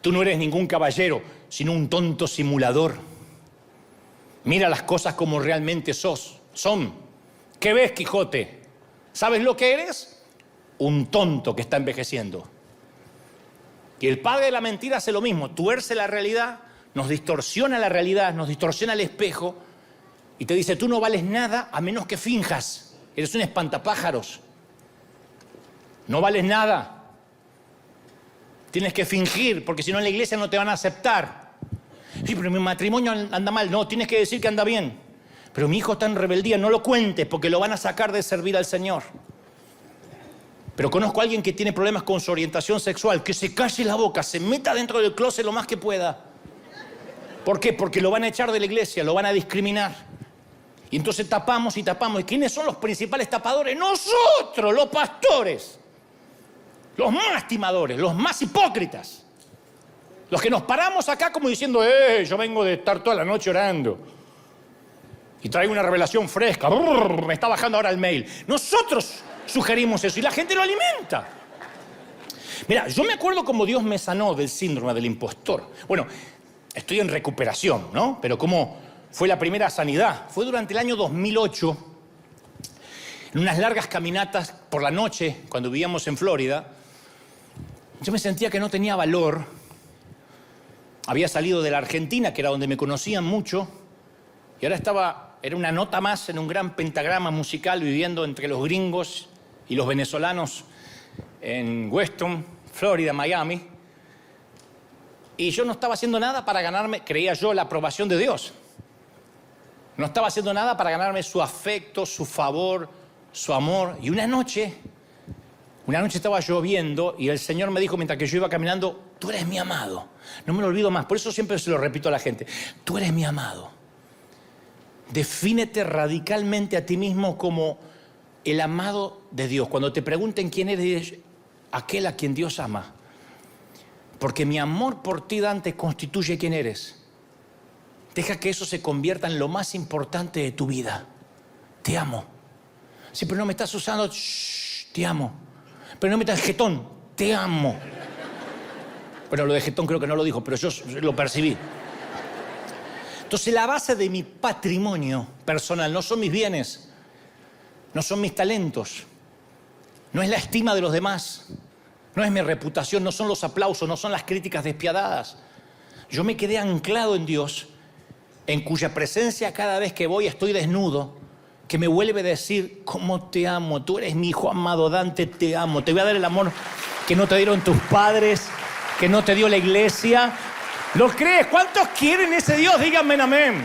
tú no eres ningún caballero, sino un tonto simulador. Mira las cosas como realmente son. ¿Qué ves, Quijote? ¿Sabes lo que eres? Un tonto que está envejeciendo. Y el padre de la mentira hace lo mismo, tuerce la realidad, nos distorsiona la realidad, nos distorsiona el espejo y te dice, tú no vales nada a menos que finjas. Eres un espantapájaros. No vales nada. Tienes que fingir, porque si no en la iglesia no te van a aceptar. Sí, pero mi matrimonio anda mal. No, tienes que decir que anda bien. Pero mi hijo está en rebeldía, no lo cuentes, porque lo van a sacar de servir al Señor. Pero conozco a alguien que tiene problemas con su orientación sexual, que se calle la boca, se meta dentro del closet lo más que pueda. ¿Por qué? Porque lo van a echar de la iglesia, lo van a discriminar. Y entonces tapamos y tapamos. ¿Y quiénes son los principales tapadores? Nosotros, los pastores. Los más timadores, los más hipócritas. Los que nos paramos acá como diciendo, yo vengo de estar toda la noche orando. Y traigo una revelación fresca. Me está bajando ahora el mail. Nosotros sugerimos eso y la gente lo alimenta. Mira, yo me acuerdo cómo Dios me sanó del síndrome del impostor. Bueno, estoy en recuperación, ¿no? Pero cómo fue la primera sanidad. Fue durante el año 2008, en unas largas caminatas por la noche, cuando vivíamos en Florida. Yo me sentía que no tenía valor. Había salido de la Argentina, que era donde me conocían mucho, y ahora era una nota más en un gran pentagrama musical viviendo entre los gringos y los venezolanos en Weston, Florida, Miami. Y yo no estaba haciendo nada para ganarme, creía yo, la aprobación de Dios. No estaba haciendo nada para ganarme su afecto, su favor, su amor. Y una noche estaba lloviendo y el Señor me dijo mientras que yo iba caminando, tú eres mi amado. No me lo olvido más, por eso siempre se lo repito a la gente. Tú eres mi amado. Defínete radicalmente a ti mismo como el amado de Dios. Cuando te pregunten quién eres, aquel a quien Dios ama. Porque mi amor por ti, Dante, constituye quién eres. Deja que eso se convierta en lo más importante de tu vida. Te amo. Sí, pero no me estás usando. Shh, te amo. Pero no me estás jetón. Te amo. Bueno, lo de jetón creo que no lo dijo, pero yo lo percibí. Entonces, la base de mi patrimonio personal no son mis bienes, no son mis talentos, no es la estima de los demás, no es mi reputación, no son los aplausos, no son las críticas despiadadas. Yo me quedé anclado en Dios, en cuya presencia cada vez que voy estoy desnudo, que me vuelve a decir: cómo te amo, tú eres mi hijo amado, Dante, te amo, te voy a dar el amor que no te dieron tus padres, que no te dio la iglesia. ¿Lo crees? ¿Cuántos quieren ese Dios? Díganme amén.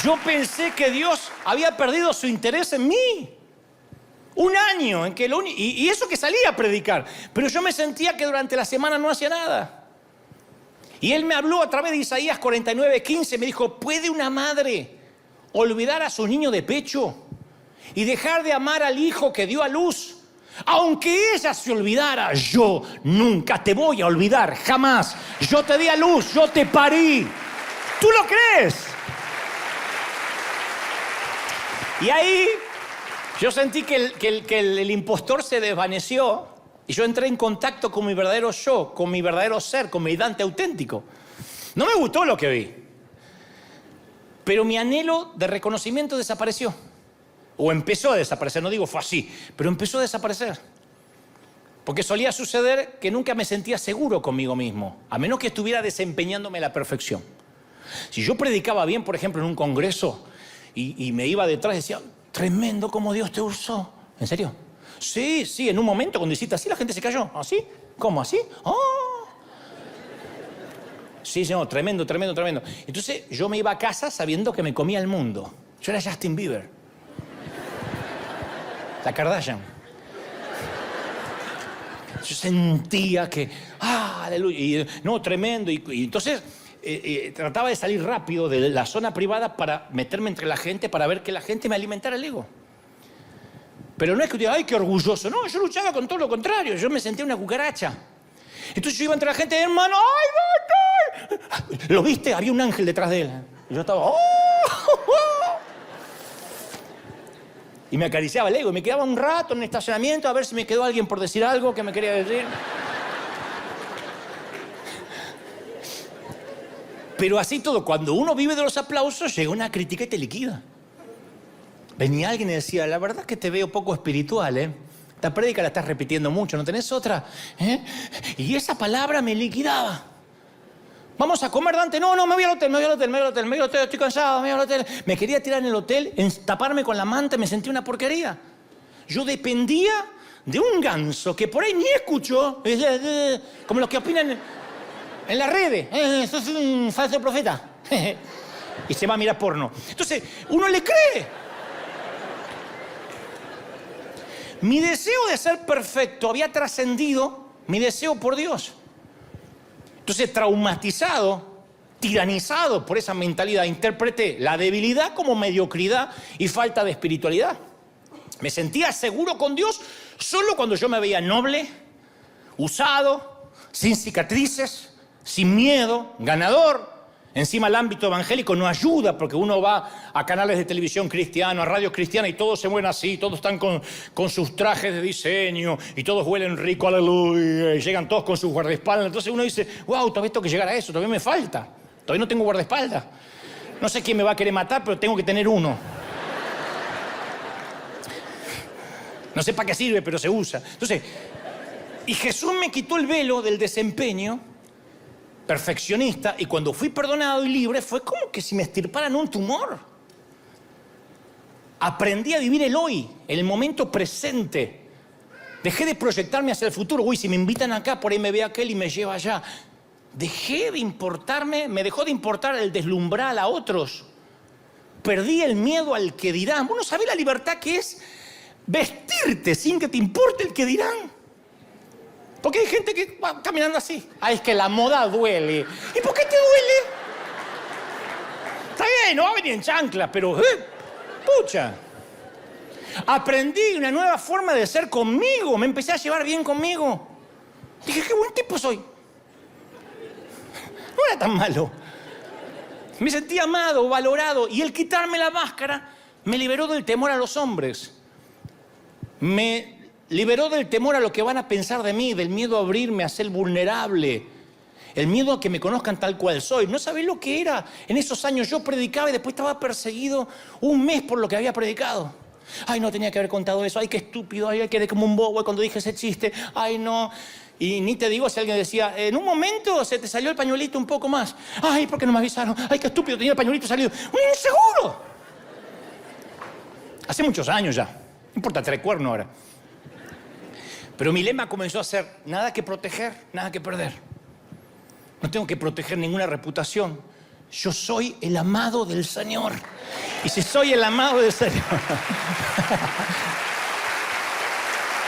Yo pensé que Dios había perdido su interés en mí. Un año en que y eso que salía a predicar, pero yo me sentía que durante la semana no hacía nada. Y Él me habló a través de Isaías 49:15, me dijo: ¿puede una madre olvidar a su niño de pecho y dejar de amar al hijo que dio a luz? Aunque ella se olvidara, yo nunca te voy a olvidar, jamás. Yo te di a luz, yo te parí. ¿Tú lo crees? Y ahí yo sentí que el impostor se desvaneció y yo entré en contacto con mi verdadero yo, con mi verdadero ser, con mi Dante auténtico. No me gustó lo que vi, pero mi anhelo de reconocimiento desapareció. O empezó a desaparecer, no digo fue así, pero empezó a desaparecer. Porque solía suceder que nunca me sentía seguro conmigo mismo, a menos que estuviera desempeñándome a la perfección. Si yo predicaba bien, por ejemplo, en un congreso, y me iba detrás y decía: tremendo cómo Dios te usó. ¿En serio? Sí, en un momento cuando hiciste así, la gente se cayó. ¿Así? ¿Cómo así? ¡Oh! Sí, señor, tremendo. Entonces yo me iba a casa sabiendo que me comía el mundo. Yo era Justin Bieber. La Kardashian. Yo sentía que, aleluya, y, no, tremendo. Y entonces trataba de salir rápido de la zona privada para meterme entre la gente, para ver que la gente me alimentara el ego. Pero no es que diga: ay, qué orgulloso. No, yo luchaba con todo lo contrario. Yo me sentía una cucaracha. Entonces yo iba entre la gente: hermano, ¡ay, no! ¿Lo viste? Había un ángel detrás de él. Y yo estaba: ¡oh! Y me acariciaba el ego. Y me quedaba un rato en el estacionamiento a ver si me quedó alguien por decir algo que me quería decir. Pero así todo, cuando uno vive de los aplausos, llega una crítica y te liquida. Venía alguien y decía: la verdad es que te veo poco espiritual, ¿eh? Esta prédica la estás repitiendo mucho, ¿no tenés otra? ¿Eh? Y esa palabra me liquidaba. Vamos a comer, Dante. No, me voy al hotel, estoy cansado, me voy al hotel. Me quería tirar en el hotel, taparme con la manta, me sentí una porquería. Yo dependía de un ganso que por ahí ni escuchó, como los que opinan en las redes. Sos un falso profeta. Y se va a mirar porno. Entonces, uno le cree. Mi deseo de ser perfecto había trascendido mi deseo por Dios. Entonces, traumatizado, tiranizado por esa mentalidad, interpreté la debilidad como mediocridad y falta de espiritualidad. Me sentía seguro con Dios solo cuando yo me veía noble, usado, sin cicatrices, sin miedo, ganador. Encima el ámbito evangélico no ayuda porque uno va a canales de televisión cristianos, a radios cristianas y todos se mueven así, todos están con sus trajes de diseño y todos huelen rico, aleluya, y llegan todos con sus guardaespaldas. Entonces uno dice: wow, todavía tengo que llegar a eso, todavía me falta, todavía no tengo guardaespaldas. No sé quién me va a querer matar, pero tengo que tener uno. No sé para qué sirve, pero se usa. Entonces, y Jesús me quitó el velo del desempeño perfeccionista, y cuando fui perdonado y libre fue como que si me extirparan un tumor. Aprendí a vivir el hoy, el momento presente. Dejé de proyectarme hacia el futuro. Uy, si me invitan acá, por ahí me ve aquel y me lleva allá. Dejé de importarme, me dejó de importar el deslumbrar a otros. Perdí el miedo al que dirán. Vos no sabés la libertad que es vestirte sin que te importe el que dirán. Porque hay gente que va caminando así. Es que la moda duele. ¿Y por qué te duele? Está bien, no va a venir en chanclas, pero pucha. Aprendí una nueva forma de ser conmigo. Me empecé a llevar bien conmigo. Dije: qué buen tipo soy. No era tan malo. Me sentía amado, valorado. Y el quitarme la máscara me liberó del temor a los hombres. Me liberó del temor a lo que van a pensar de mí, del miedo a abrirme, a ser vulnerable. El miedo a que me conozcan tal cual soy. No sabés lo que era. En esos años yo predicaba y después estaba perseguido un mes por lo que había predicado. Ay, no tenía que haber contado eso. Ay, qué estúpido. Ay, quedé como un bobo cuando dije ese chiste. Ay, no. Y ni te digo si alguien decía, en un momento se te salió el pañuelito un poco más. Ay, ¿por qué no me avisaron? Ay, qué estúpido, tenía el pañuelito salido. ¡Un inseguro! Hace muchos años ya. No importa, tres cuernos ahora. Pero mi lema comenzó a ser, nada que proteger, nada que perder. No tengo que proteger ninguna reputación. Yo soy el amado del Señor. Y si soy el amado del Señor,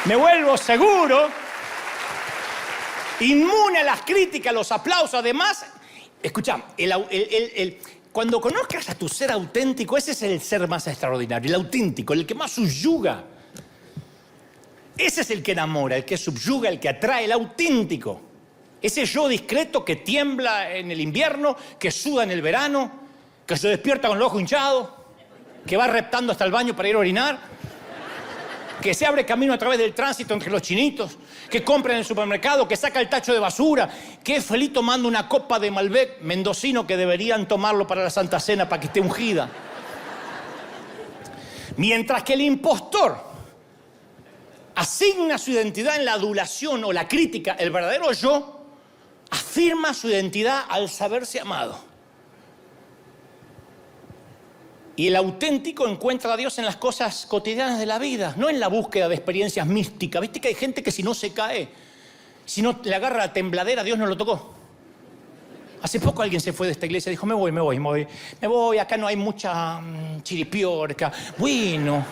me vuelvo seguro, inmune a las críticas, a los aplausos. Además, escucha, cuando conozcas a tu ser auténtico, ese es el ser más extraordinario, el auténtico, el que más subyuga. Ese es el que enamora, el que subyuga, el que atrae, el auténtico. Ese yo discreto que tiembla en el invierno, que suda en el verano, que se despierta con el ojo hinchado, que va reptando hasta el baño para ir a orinar, que se abre camino a través del tránsito entre los chinitos, que compra en el supermercado, que saca el tacho de basura, que es feliz tomando una copa de Malbec mendocino que deberían tomarlo para la Santa Cena para que esté ungida. Mientras que el impostor asigna su identidad en la adulación o la crítica, el verdadero yo afirma su identidad al saberse amado. Y el auténtico encuentra a Dios en las cosas cotidianas de la vida, no en la búsqueda de experiencias místicas. ¿Viste que hay gente que si no se cae, si no le agarra la tembladera, Dios no lo tocó? Hace poco alguien se fue de esta iglesia y dijo, me voy, acá no hay mucha chiripiorca. Bueno,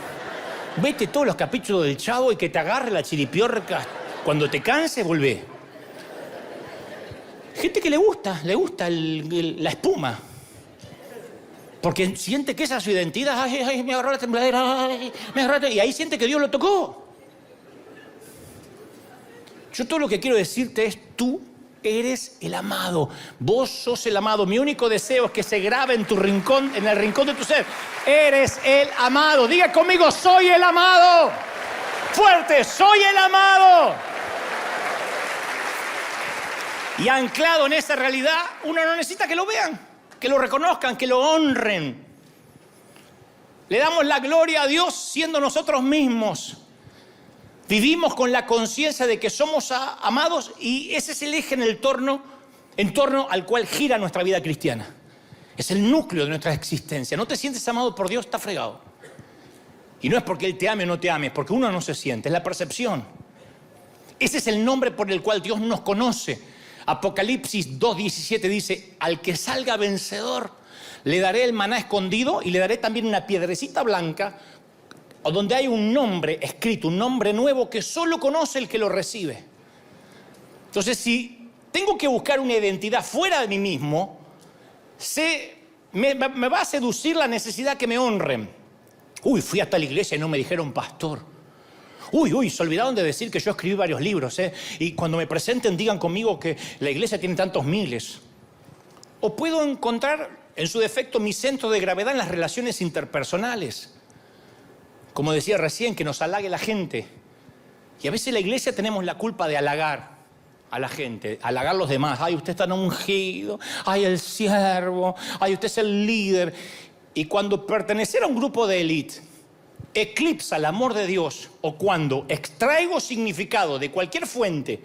vete todos los capítulos del Chavo y que te agarre la chiripiorca. Cuando te canses, volvé. Gente que le gusta la espuma. Porque siente que esa es su identidad. Ay, me agarró la tembladera. Ay, me agarró y ahí siente que Dios lo tocó. Yo todo lo que quiero decirte es, tú eres el amado. Vos sos el amado. Mi único deseo es que se grabe en tu rincón, en el rincón de tu ser. Eres el amado. Diga conmigo, soy el amado. Fuerte, soy el amado. Y anclado en esa realidad, uno no necesita que lo vean, que lo reconozcan, que lo honren. Le damos la gloria a Dios siendo nosotros mismos. Vivimos con la conciencia de que somos amados y ese es el eje en torno al cual gira nuestra vida cristiana. Es el núcleo de nuestra existencia. No te sientes amado por Dios, está fregado. Y no es porque Él te ame o no te ame, es porque uno no se siente, es la percepción. Ese es el nombre por el cual Dios nos conoce. Apocalipsis 2:17 dice, al que salga vencedor, le daré el maná escondido y le daré también una piedrecita blanca donde hay un nombre escrito, un nombre nuevo que solo conoce el que lo recibe. Entonces, si tengo que buscar una identidad fuera de mí mismo, me va a seducir la necesidad que me honren. Uy, fui hasta la iglesia y no me dijeron pastor. Uy, se olvidaron de decir que yo escribí varios libros, y cuando me presenten digan conmigo que la iglesia tiene tantos miles. O puedo encontrar, en su defecto, mi centro de gravedad en las relaciones interpersonales. Como decía recién, que nos halague la gente. Y a veces en la iglesia tenemos la culpa de halagar a la gente, halagar a los demás. Ay, usted es tan ungido. Ay, el siervo. Ay, usted es el líder. Y cuando pertenecer a un grupo de élite eclipsa el amor de Dios, o cuando extraigo significado de cualquier fuente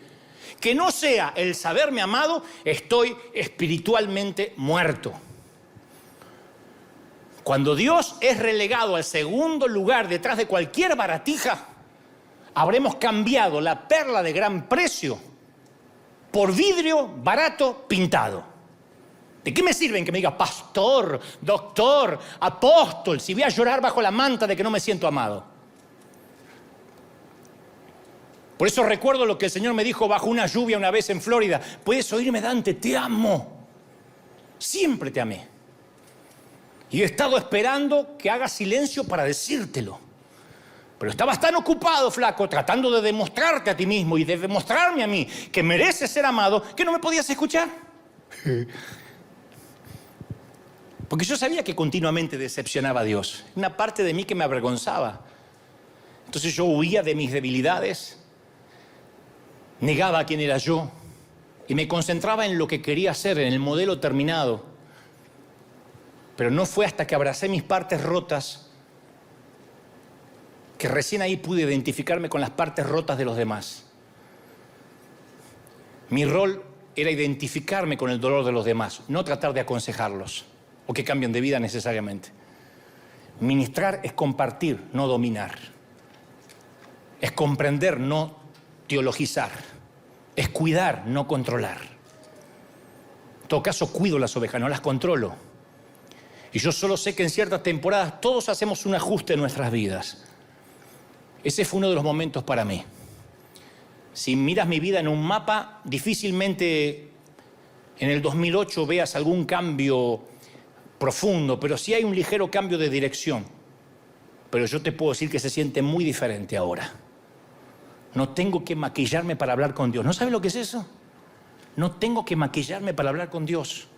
que no sea el saberme amado, estoy espiritualmente muerto. Cuando Dios es relegado al segundo lugar detrás de cualquier baratija, habremos cambiado la perla de gran precio por vidrio barato pintado. ¿De qué me sirven que me diga pastor, doctor, apóstol, si voy a llorar bajo la manta de que no me siento amado? Por eso recuerdo lo que el Señor me dijo bajo una lluvia una vez en Florida. Puedes oírme, Dante, te amo. Siempre te amé. Y he estado esperando que hagas silencio para decírtelo. Pero estabas tan ocupado, flaco, tratando de demostrarte a ti mismo y de demostrarme a mí que mereces ser amado, que no me podías escuchar. Porque yo sabía que continuamente decepcionaba a Dios. Una parte de mí que me avergonzaba. Entonces yo huía de mis debilidades, negaba quién era yo y me concentraba en lo que quería hacer, en el modelo terminado. Pero no fue hasta que abracé mis partes rotas que recién ahí pude identificarme con las partes rotas de los demás. Mi rol era identificarme con el dolor de los demás, no tratar de aconsejarlos o que cambien de vida necesariamente. Ministrar es compartir, no dominar. Es comprender, no teologizar. Es cuidar, no controlar. En todo caso, cuido las ovejas, no las controlo. Y yo solo sé que en ciertas temporadas todos hacemos un ajuste en nuestras vidas. Ese fue uno de los momentos para mí. Si miras mi vida en un mapa, difícilmente en el 2008 veas algún cambio profundo, pero sí hay un ligero cambio de dirección. Pero yo te puedo decir que se siente muy diferente ahora. No tengo que maquillarme para hablar con Dios. ¿No sabes lo que es eso? No tengo que maquillarme para hablar con Dios.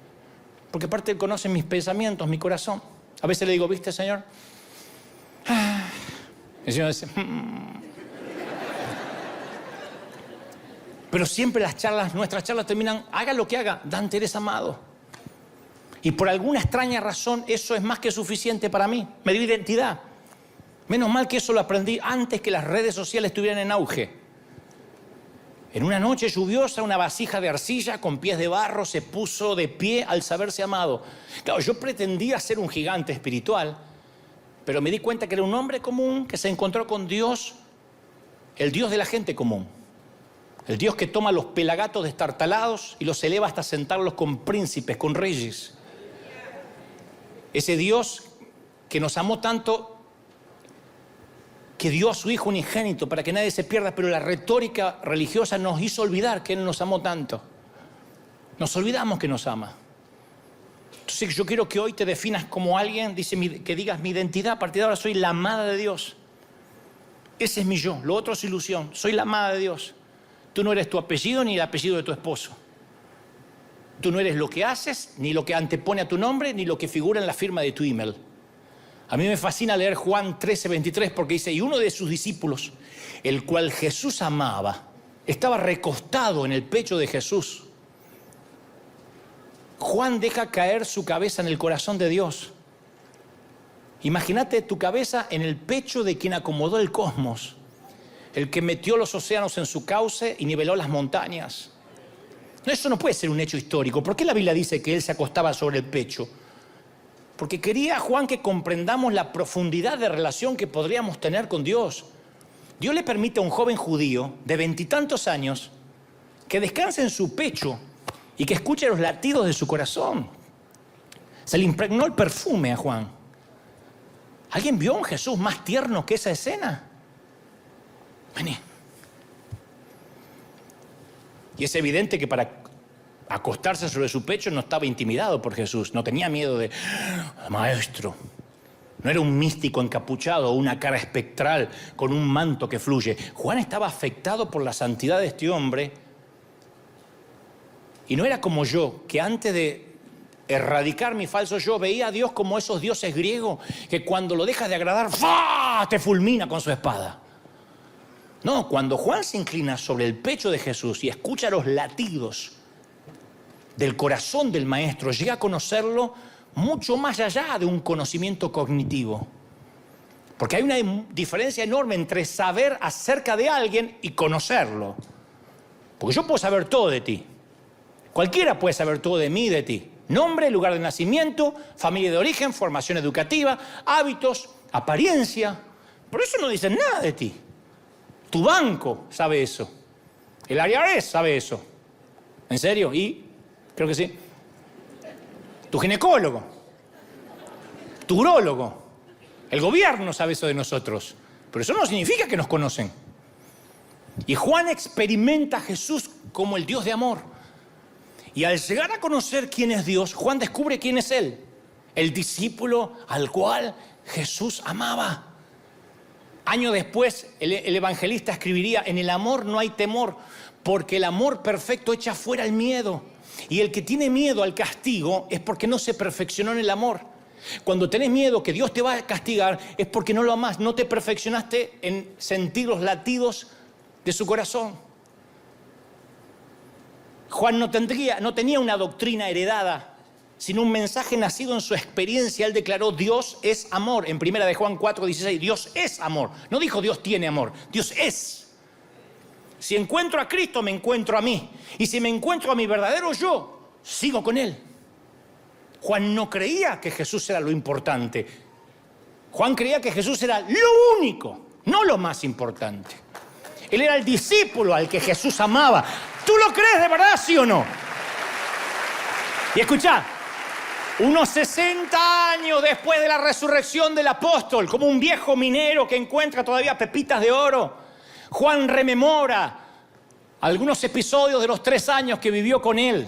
Porque aparte Él conoce mis pensamientos, mi corazón. A veces le digo, ¿viste, Señor? El Señor dice, Pero siempre nuestras charlas terminan, haga lo que haga, Dante, eres amado. Y por alguna extraña razón eso es más que suficiente para mí. Me dio identidad. Menos mal que eso lo aprendí antes que las redes sociales estuvieran en auge. En una noche lluviosa, una vasija de arcilla con pies de barro se puso de pie al saberse amado. Claro, yo pretendía ser un gigante espiritual, pero me di cuenta que era un hombre común que se encontró con Dios, el Dios de la gente común. El Dios que toma los pelagatos destartalados y los eleva hasta sentarlos con príncipes, con reyes. Ese Dios que nos amó tanto que dio a su Hijo unigénito para que nadie se pierda, pero la retórica religiosa nos hizo olvidar que Él nos amó tanto. Nos olvidamos que nos ama. Entonces yo quiero que hoy te definas como alguien, que digas mi identidad, a partir de ahora soy la amada de Dios. Ese es mi yo, lo otro es ilusión, soy la amada de Dios. Tú no eres tu apellido ni el apellido de tu esposo. Tú no eres lo que haces, ni lo que antepone a tu nombre, ni lo que figura en la firma de tu email. A mí me fascina leer Juan 13:23 porque dice, y uno de sus discípulos, el cual Jesús amaba, estaba recostado en el pecho de Jesús. Juan deja caer su cabeza en el corazón de Dios. Imagínate tu cabeza en el pecho de quien acomodó el cosmos, el que metió los océanos en su cauce y niveló las montañas. No, eso no puede ser un hecho histórico. ¿Por qué la Biblia dice que él se acostaba sobre el pecho? Porque quería Juan que comprendamos la profundidad de relación que podríamos tener con Dios. Dios le permite a un joven judío de 20 y tantos años que descanse en su pecho y que escuche los latidos de su corazón. Se le impregnó el perfume a Juan. ¿Alguien vio a un Jesús más tierno que esa escena? Vení. Y es evidente que para acostarse sobre su pecho no estaba intimidado por Jesús, no tenía miedo de maestro. No era un místico encapuchado o una cara espectral con un manto que fluye. Juan estaba afectado por la santidad de este hombre y no era como yo, que antes de erradicar mi falso yo veía a Dios como esos dioses griegos que cuando lo dejas de agradar, ¡fah!, te fulmina con su espada. No, cuando Juan se inclina sobre el pecho de Jesús y escucha los latidos del corazón del maestro, llega a conocerlo mucho más allá de un conocimiento cognitivo. Porque hay una diferencia enorme entre saber acerca de alguien y conocerlo. Porque yo puedo saber todo de ti. Cualquiera puede saber todo de mí y de ti. Nombre, lugar de nacimiento, familia de origen, formación educativa, hábitos, apariencia. Pero eso no dice nada de ti. Tu banco sabe eso. El IRS sabe eso. ¿En serio? Y creo que sí. Tu ginecólogo. Tu urólogo. El gobierno sabe eso de nosotros. Pero eso no significa que nos conocen. Y Juan experimenta a Jesús como el Dios de amor. Y al llegar a conocer quién es Dios, Juan descubre quién es Él. El discípulo al cual Jesús amaba. Años después, el evangelista escribiría, en el amor no hay temor, porque el amor perfecto echa fuera el miedo. Y el que tiene miedo al castigo es porque no se perfeccionó en el amor. Cuando tenés miedo que Dios te va a castigar es porque no lo amás, no te perfeccionaste en sentir los latidos de su corazón. Juan no tenía una doctrina heredada, sino un mensaje nacido en su experiencia. Él declaró: Dios es amor. En 1 de Juan 4:16, Dios es amor. No dijo Dios tiene amor, Dios es. Si encuentro a Cristo, me encuentro a mí. Y si me encuentro a mi verdadero yo, sigo con Él. Juan no creía que Jesús era lo importante. Juan creía que Jesús era lo único, no lo más importante. Él era el discípulo al que Jesús amaba. ¿Tú lo crees de verdad, sí o no? Y escuchá, unos 60 años después de la resurrección del apóstol, como un viejo minero que encuentra todavía pepitas de oro, Juan rememora algunos episodios de los 3 años que vivió con él.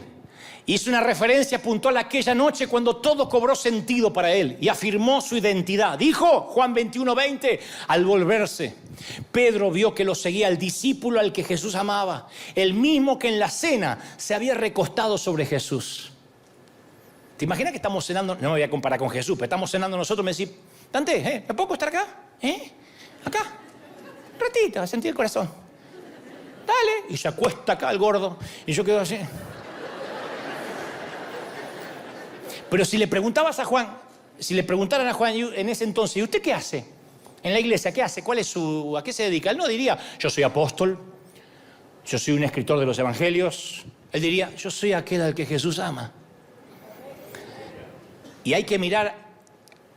Hizo una referencia puntual a aquella noche cuando todo cobró sentido para él y afirmó su identidad. Dijo, Juan 21:20, al volverse, Pedro vio que lo seguía el discípulo al que Jesús amaba, el mismo que en la cena se había recostado sobre Jesús. ¿Te imaginas que estamos cenando? No me voy a comparar con Jesús, pero estamos cenando nosotros. Me decís, Dante, ¿me puedo estar acá? Acá. Un ratito, a sentir el corazón. Dale. Y se acuesta acá el gordo. Y yo quedo así. Pero si le preguntaran a Juan en ese entonces, ¿y usted qué hace? En la iglesia, ¿qué hace? ¿A qué se dedica? Él no diría, yo soy apóstol, yo soy un escritor de los evangelios. Él diría, yo soy aquel al que Jesús ama. Y hay que mirar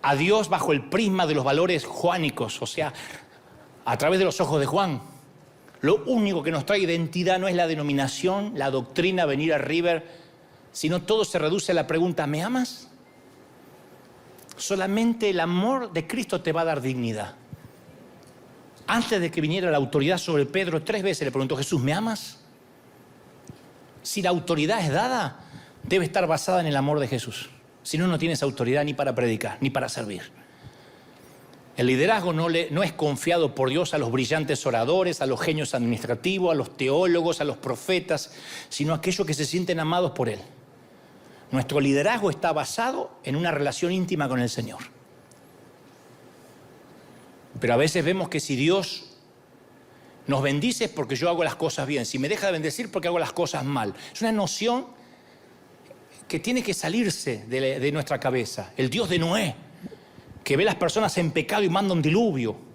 a Dios bajo el prisma de los valores juánicos, o sea, a través de los ojos de Juan. Lo único que nos trae identidad no es la denominación, la doctrina, venir a River, sino todo se reduce a la pregunta, ¿me amas? Solamente el amor de Cristo te va a dar dignidad. Antes de que viniera la autoridad sobre Pedro, 3 veces le preguntó Jesús, ¿me amas? Si la autoridad es dada, debe estar basada en el amor de Jesús. Si no, no tienes autoridad ni para predicar, ni para servir. El liderazgo no es confiado por Dios a los brillantes oradores, a los genios administrativos, a los teólogos, a los profetas, sino a aquellos que se sienten amados por Él. Nuestro liderazgo está basado en una relación íntima con el Señor. Pero a veces vemos que si Dios nos bendice es porque yo hago las cosas bien. Si me deja de bendecir porque hago las cosas mal. Es una noción que tiene que salirse de nuestra cabeza. El Dios de Noé, que ve a las personas en pecado y manda un diluvio.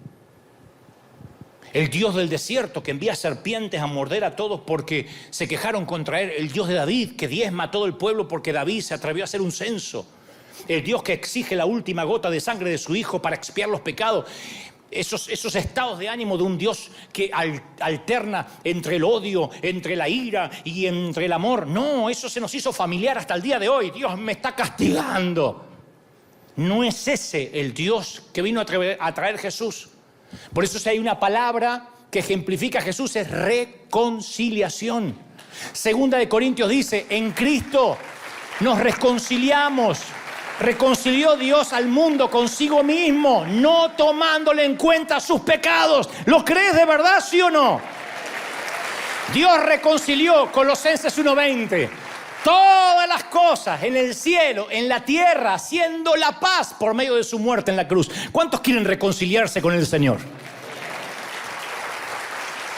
El Dios del desierto, que envía serpientes a morder a todos porque se quejaron contra él. El Dios de David, que diezma a todo el pueblo porque David se atrevió a hacer un censo. El Dios que exige la última gota de sangre de su hijo para expiar los pecados. Esos estados de ánimo de un Dios que alterna entre el odio, entre la ira y entre el amor. No, eso se nos hizo familiar hasta el día de hoy. Dios me está castigando. No es ese el Dios que vino a traer Jesús. Por eso si hay una palabra que ejemplifica a Jesús es reconciliación. 2 de Corintios dice, en Cristo nos reconciliamos. Reconcilió Dios al mundo consigo mismo, no tomándole en cuenta sus pecados. ¿Lo crees de verdad, sí o no? Dios reconcilió, Colosenses 1:20, todas las cosas en el cielo, en la tierra, haciendo la paz por medio de su muerte en la cruz. ¿Cuántos quieren reconciliarse con el Señor?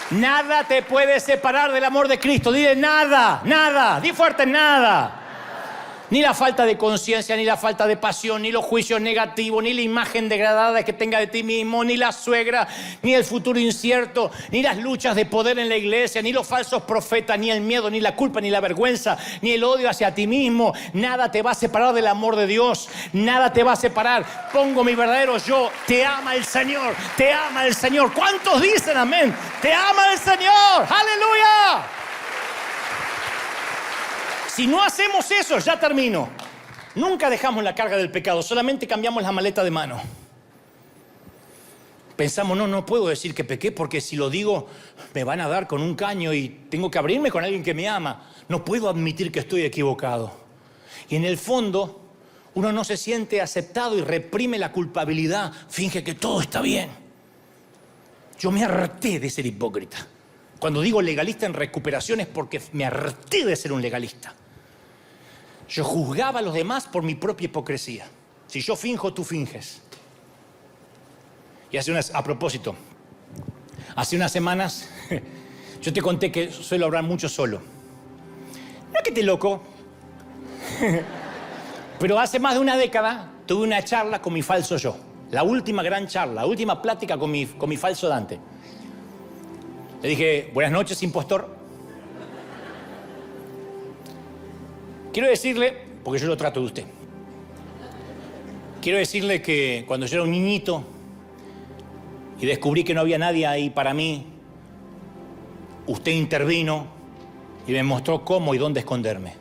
Nada te puede separar del amor de Cristo. Dile nada, nada. Di fuerte, nada. Ni la falta de conciencia, ni la falta de pasión, ni los juicios negativos, ni la imagen degradada que tenga de ti mismo, ni la suegra, ni el futuro incierto, ni las luchas de poder en la iglesia, ni los falsos profetas, ni el miedo, ni la culpa, ni la vergüenza, ni el odio hacia ti mismo. Nada te va a separar del amor de Dios. Nada te va a separar. Pongo mi verdadero yo. Te ama el Señor. Te ama el Señor. ¿Cuántos dicen amén? Te ama el Señor. ¡Aleluya! Si no hacemos eso, ya termino. Nunca dejamos la carga del pecado, solamente cambiamos la maleta de mano. Pensamos, no puedo decir que pequé porque si lo digo me van a dar con un caño y tengo que abrirme con alguien que me ama. No puedo admitir que estoy equivocado. Y en el fondo, uno no se siente aceptado y reprime la culpabilidad, finge que todo está bien. Yo me harté de ser hipócrita. Cuando digo legalista en recuperación es porque me harté de ser un legalista. Yo juzgaba a los demás por mi propia hipocresía. Si yo finjo, tú finges. Y a propósito, hace unas semanas yo te conté que suelo hablar mucho solo. No es que esté loco, pero hace más de una década tuve una charla con mi falso yo. La última gran charla, la última plática con mi falso Dante. Le dije, buenas noches, impostor. Quiero decirle, porque yo lo trato de usted, quiero decirle que cuando yo era un niñito y descubrí que no había nadie ahí para mí, usted intervino y me mostró cómo y dónde esconderme.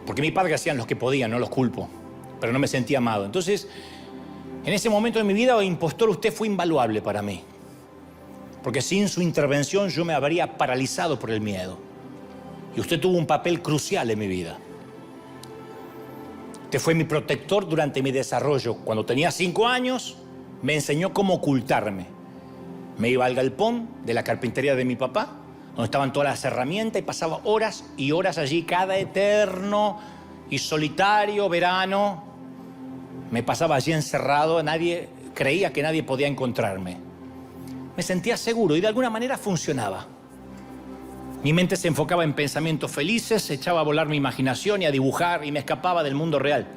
Porque mis padres hacían los que podían, no los culpo, pero no me sentía amado. Entonces, en ese momento de mi vida, impostor, usted fue invaluable para mí. Porque sin su intervención yo me habría paralizado por el miedo. Y usted tuvo un papel crucial en mi vida. Usted fue mi protector durante mi desarrollo. Cuando tenía 5 años, me enseñó cómo ocultarme. Me iba al galpón de la carpintería de mi papá, donde estaban todas las herramientas, y pasaba horas y horas allí, cada eterno y solitario verano. Me pasaba allí encerrado, creía que nadie podía encontrarme. Me sentía seguro y de alguna manera funcionaba. Mi mente se enfocaba en pensamientos felices, echaba a volar mi imaginación y a dibujar, y me escapaba del mundo real.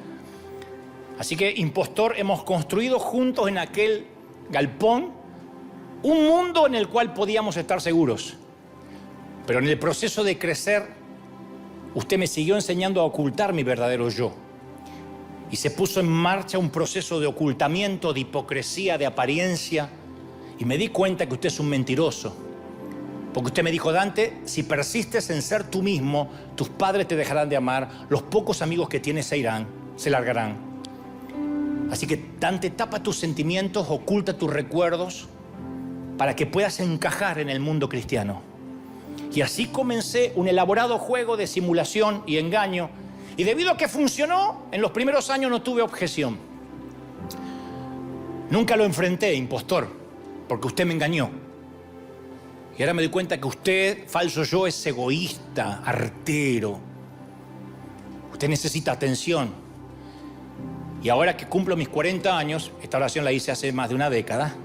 Así que, impostor, hemos construido juntos en aquel galpón un mundo en el cual podíamos estar seguros. Pero en el proceso de crecer, usted me siguió enseñando a ocultar mi verdadero yo. Y se puso en marcha un proceso de ocultamiento, de hipocresía, de apariencia. Y me di cuenta que usted es un mentiroso. Porque usted me dijo, Dante, si persistes en ser tú mismo, tus padres te dejarán de amar, los pocos amigos que tienes se largarán. Así que, Dante, tapa tus sentimientos, oculta tus recuerdos, para que puedas encajar en el mundo cristiano. Y así comencé un elaborado juego de simulación y engaño. Y debido a que funcionó, en los primeros años no tuve objeción. Nunca lo enfrenté, impostor, porque usted me engañó. Y ahora me doy cuenta que usted, falso yo, es egoísta, artero. Usted necesita atención. Y ahora que cumplo mis 40 años, esta oración la hice hace más de una década,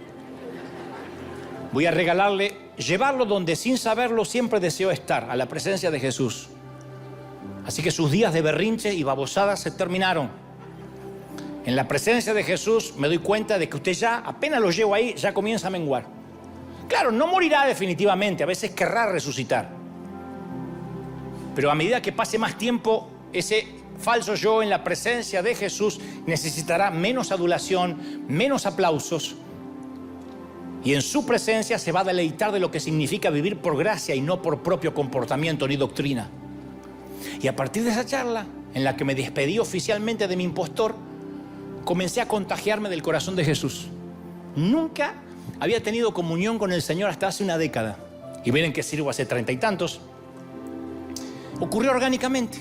voy a llevarlo donde sin saberlo siempre deseó estar, a la presencia de Jesús. Así que sus días de berrinche y babosadas se terminaron. En la presencia de Jesús me doy cuenta de que usted ya, apenas lo llevo ahí, ya comienza a menguar. Claro, no morirá definitivamente, a veces querrá resucitar. Pero a medida que pase más tiempo, ese falso yo en la presencia de Jesús necesitará menos adulación, menos aplausos. Y en su presencia se va a deleitar de lo que significa vivir por gracia y no por propio comportamiento ni doctrina. Y a partir de esa charla, en la que me despedí oficialmente de mi impostor, comencé a contagiarme del corazón de Jesús. Nunca había tenido comunión con el Señor hasta hace una década. Y miren que sirvo hace 30 y tantos. Ocurrió orgánicamente.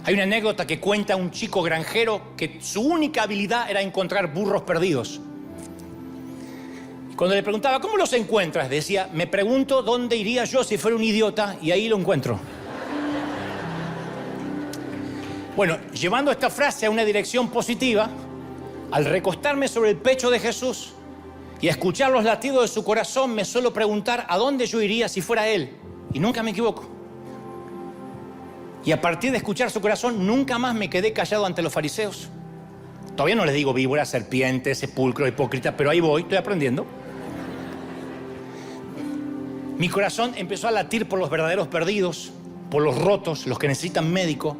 Hay una anécdota que cuenta un chico granjero que su única habilidad era encontrar burros perdidos. Y cuando le preguntaba, ¿cómo los encuentras?, decía, me pregunto dónde iría yo si fuera un idiota y ahí lo encuentro. Bueno, llevando esta frase a una dirección positiva, al recostarme sobre el pecho de Jesús y a escuchar los latidos de su corazón, me suelo preguntar a dónde yo iría si fuera Él. Y nunca me equivoco. Y a partir de escuchar su corazón, nunca más me quedé callado ante los fariseos. Todavía no les digo víbora, serpiente, sepulcro, hipócrita, pero ahí voy, estoy aprendiendo. Mi corazón empezó a latir por los verdaderos perdidos, por los rotos, los que necesitan médico.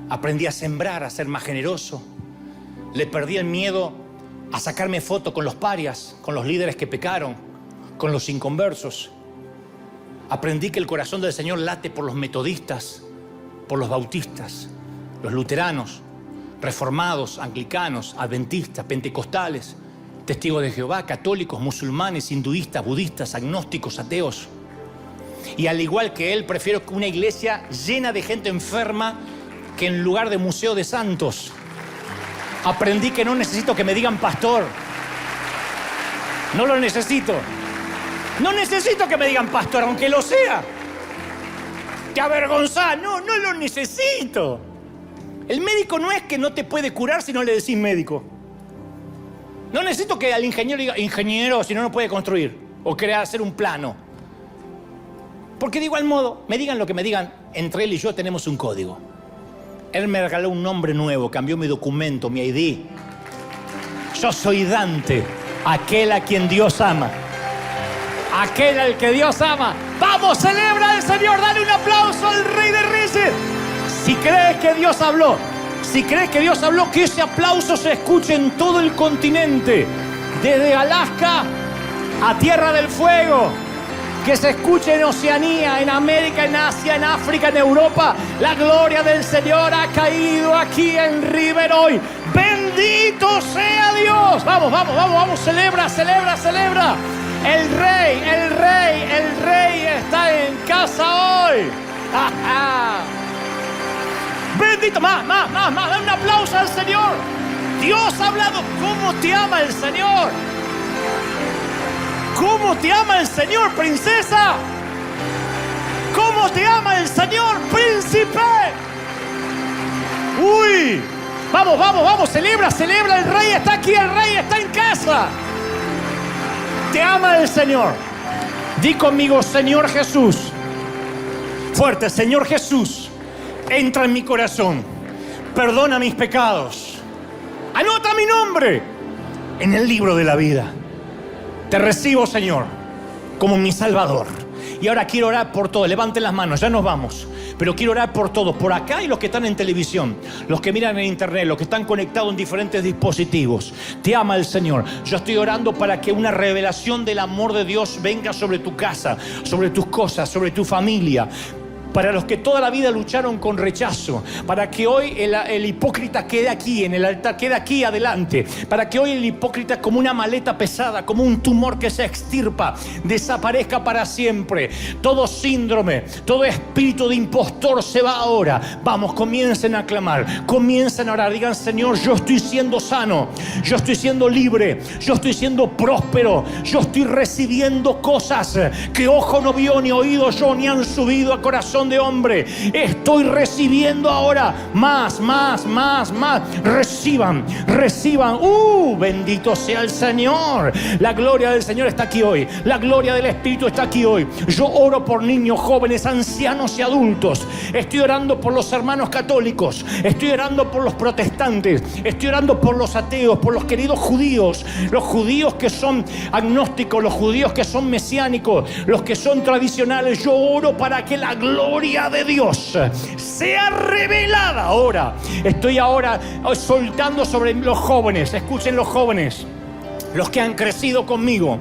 Aprendí a sembrar, a ser más generoso. Le perdí el miedo a sacarme foto con los parias, con los líderes que pecaron, con los inconversos. Aprendí que el corazón del Señor late por los metodistas, por los bautistas, los luteranos, reformados, anglicanos, adventistas, pentecostales, testigos de Jehová, católicos, musulmanes, hinduistas, budistas, agnósticos, ateos. Y al igual que Él, prefiero una iglesia llena de gente enferma que en lugar de museo de santos. Aprendí que no necesito que me digan pastor. No lo necesito. No necesito que me digan pastor, aunque lo sea. te avergonzás. No, no lo necesito. El médico no es que no te puede curar si no le decís médico. No necesito que al ingeniero diga, ingeniero, si no, no puede construir o querer hacer un plano. Porque de igual modo, me digan lo que me digan, entre él y yo tenemos un código. Él me regaló un nombre nuevo, cambió mi documento, mi ID. Yo soy Dante, aquel a quien Dios ama. Aquel al que Dios ama. ¡Vamos, celebra al Señor! ¡Dale un aplauso al Rey de Reyes! Si crees que Dios habló, que ese aplauso se escuche en todo el continente, desde Alaska a Tierra del Fuego, que se escuche en Oceanía, en América, en Asia, en África, en Europa. La gloria del Señor ha caído aquí en River hoy. ¡Bendito sea Dios! Vamos, vamos, vamos, vamos, celebra, celebra, celebra. El Rey está en casa hoy. ¡Ja, ja! Bendito, más, da un aplauso al Señor. Dios ha hablado. ¿Cómo te ama el Señor? ¿Cómo te ama el Señor, princesa? ¿Cómo te ama el Señor, príncipe? Uy, vamos, vamos, vamos, celebra, celebra, el Rey está aquí, el Rey está en casa. Te ama el Señor. Di conmigo, Señor Jesús. Fuerte, Señor Jesús. Entra en mi corazón, perdona mis pecados, anota mi nombre en el libro de la vida. Te recibo, Señor, como mi Salvador. Y ahora quiero orar por todos. Levanten las manos, ya nos vamos. Pero quiero orar por todos, por acá y los que están en televisión, los que miran en internet, los que están conectados en diferentes dispositivos. Te ama el Señor. Yo estoy orando para que una revelación del amor de Dios venga sobre tu casa, sobre tus cosas, sobre tu familia. Para los que toda la vida lucharon con rechazo, para que hoy el hipócrita quede aquí en el altar, quede aquí adelante, para que hoy el hipócrita, como una maleta pesada, como un tumor que se extirpa, desaparezca para siempre. Todo síndrome, todo espíritu de impostor se va ahora. Vamos, comiencen a clamar, comiencen a orar, digan: Señor, yo estoy siendo sano, yo estoy siendo libre, yo estoy siendo próspero, yo estoy recibiendo cosas que ojo no vio, ni oído yo, ni han subido a corazón de hombre. Estoy recibiendo ahora más. Reciban. Bendito sea el Señor. La gloria del Señor está aquí hoy. La gloria del Espíritu está aquí hoy. Yo oro por niños, jóvenes, ancianos y adultos. Estoy orando por los hermanos católicos. Estoy orando por los protestantes. Estoy orando por los ateos, por los queridos judíos. Los judíos que son agnósticos, los judíos que son mesiánicos, los que son tradicionales. Yo oro para que la gloria de Dios sea revelada ahora. Estoy ahora soltando sobre los jóvenes. Escuchen, los jóvenes, los que han crecido conmigo.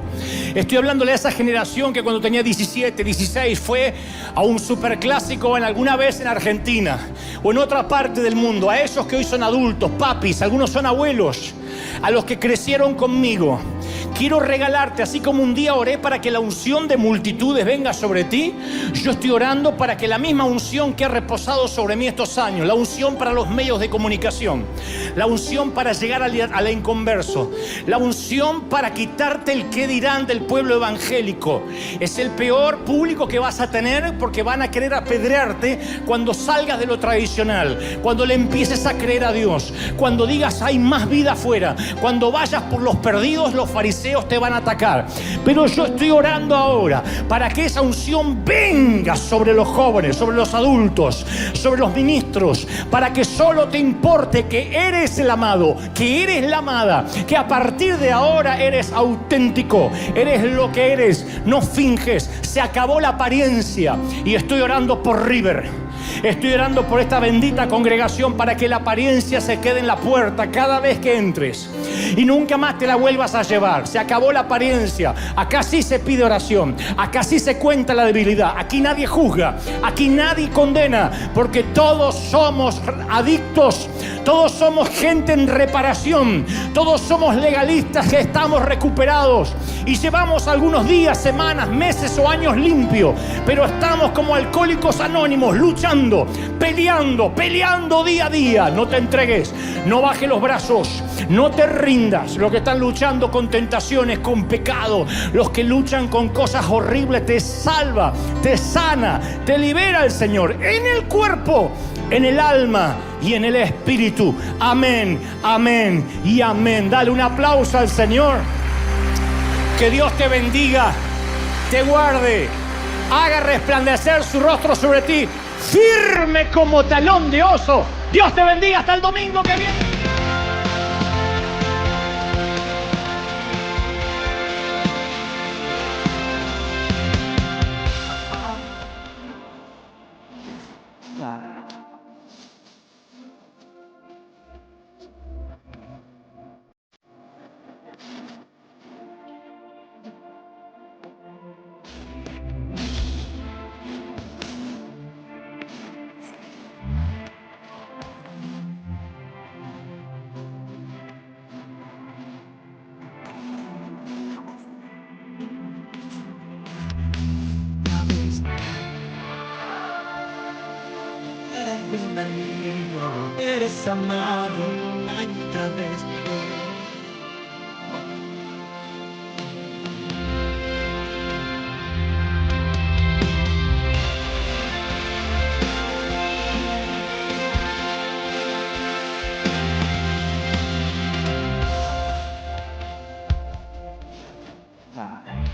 Estoy hablándole a esa generación que cuando tenía 17, 16 fue a un superclásico alguna vez en Argentina o en otra parte del mundo. A esos que hoy son adultos, papis, algunos son abuelos, a los que crecieron conmigo. Quiero regalarte, así como un día oré para que la unción de multitudes venga sobre ti, yo estoy orando para que la misma unción que ha reposado sobre mí estos años, la unción para los medios de comunicación, la unción para llegar al inconverso, la unción para quitarte el qué dirán del pueblo evangélico. Es el peor público que vas a tener, porque van a querer apedrearte cuando salgas de lo tradicional, cuando le empieces a creer a Dios, cuando digas hay más vida afuera, cuando vayas por los perdidos, los fariseos te van a atacar. Pero yo estoy orando ahora para que esa unción venga sobre los jóvenes, sobre los adultos, sobre los ministros, para que solo te importe que eres el amado, que eres la amada, que a partir de ahora eres auténtico, eres lo que eres, no finges, se acabó la apariencia. Y estoy orando por River. Estoy orando por esta bendita congregación para que la apariencia se quede en la puerta cada vez que entres y nunca más te la vuelvas a llevar. Se acabó la apariencia. Acá sí se pide oración, acá sí se cuenta la debilidad, aquí nadie juzga, aquí nadie condena, porque todos somos adictos, todos somos gente en reparación, todos somos legalistas que estamos recuperados y llevamos algunos días, semanas, meses o años limpios, pero estamos como alcohólicos anónimos, luchando, peleando día a día. No te entregues, no bajes los brazos, no te rindas. Los que están luchando con tentaciones, con pecado, los que luchan con cosas horribles, te salva, te sana, te libera el Señor en el cuerpo, en el alma y en el espíritu. Amén, amén y amén. Dale un aplauso al Señor. Que Dios te bendiga, te guarde, haga resplandecer su rostro sobre ti, firme como talón de oso. Dios te bendiga hasta el domingo que viene. Eres bienvenido, eres amado otra vez. Ah.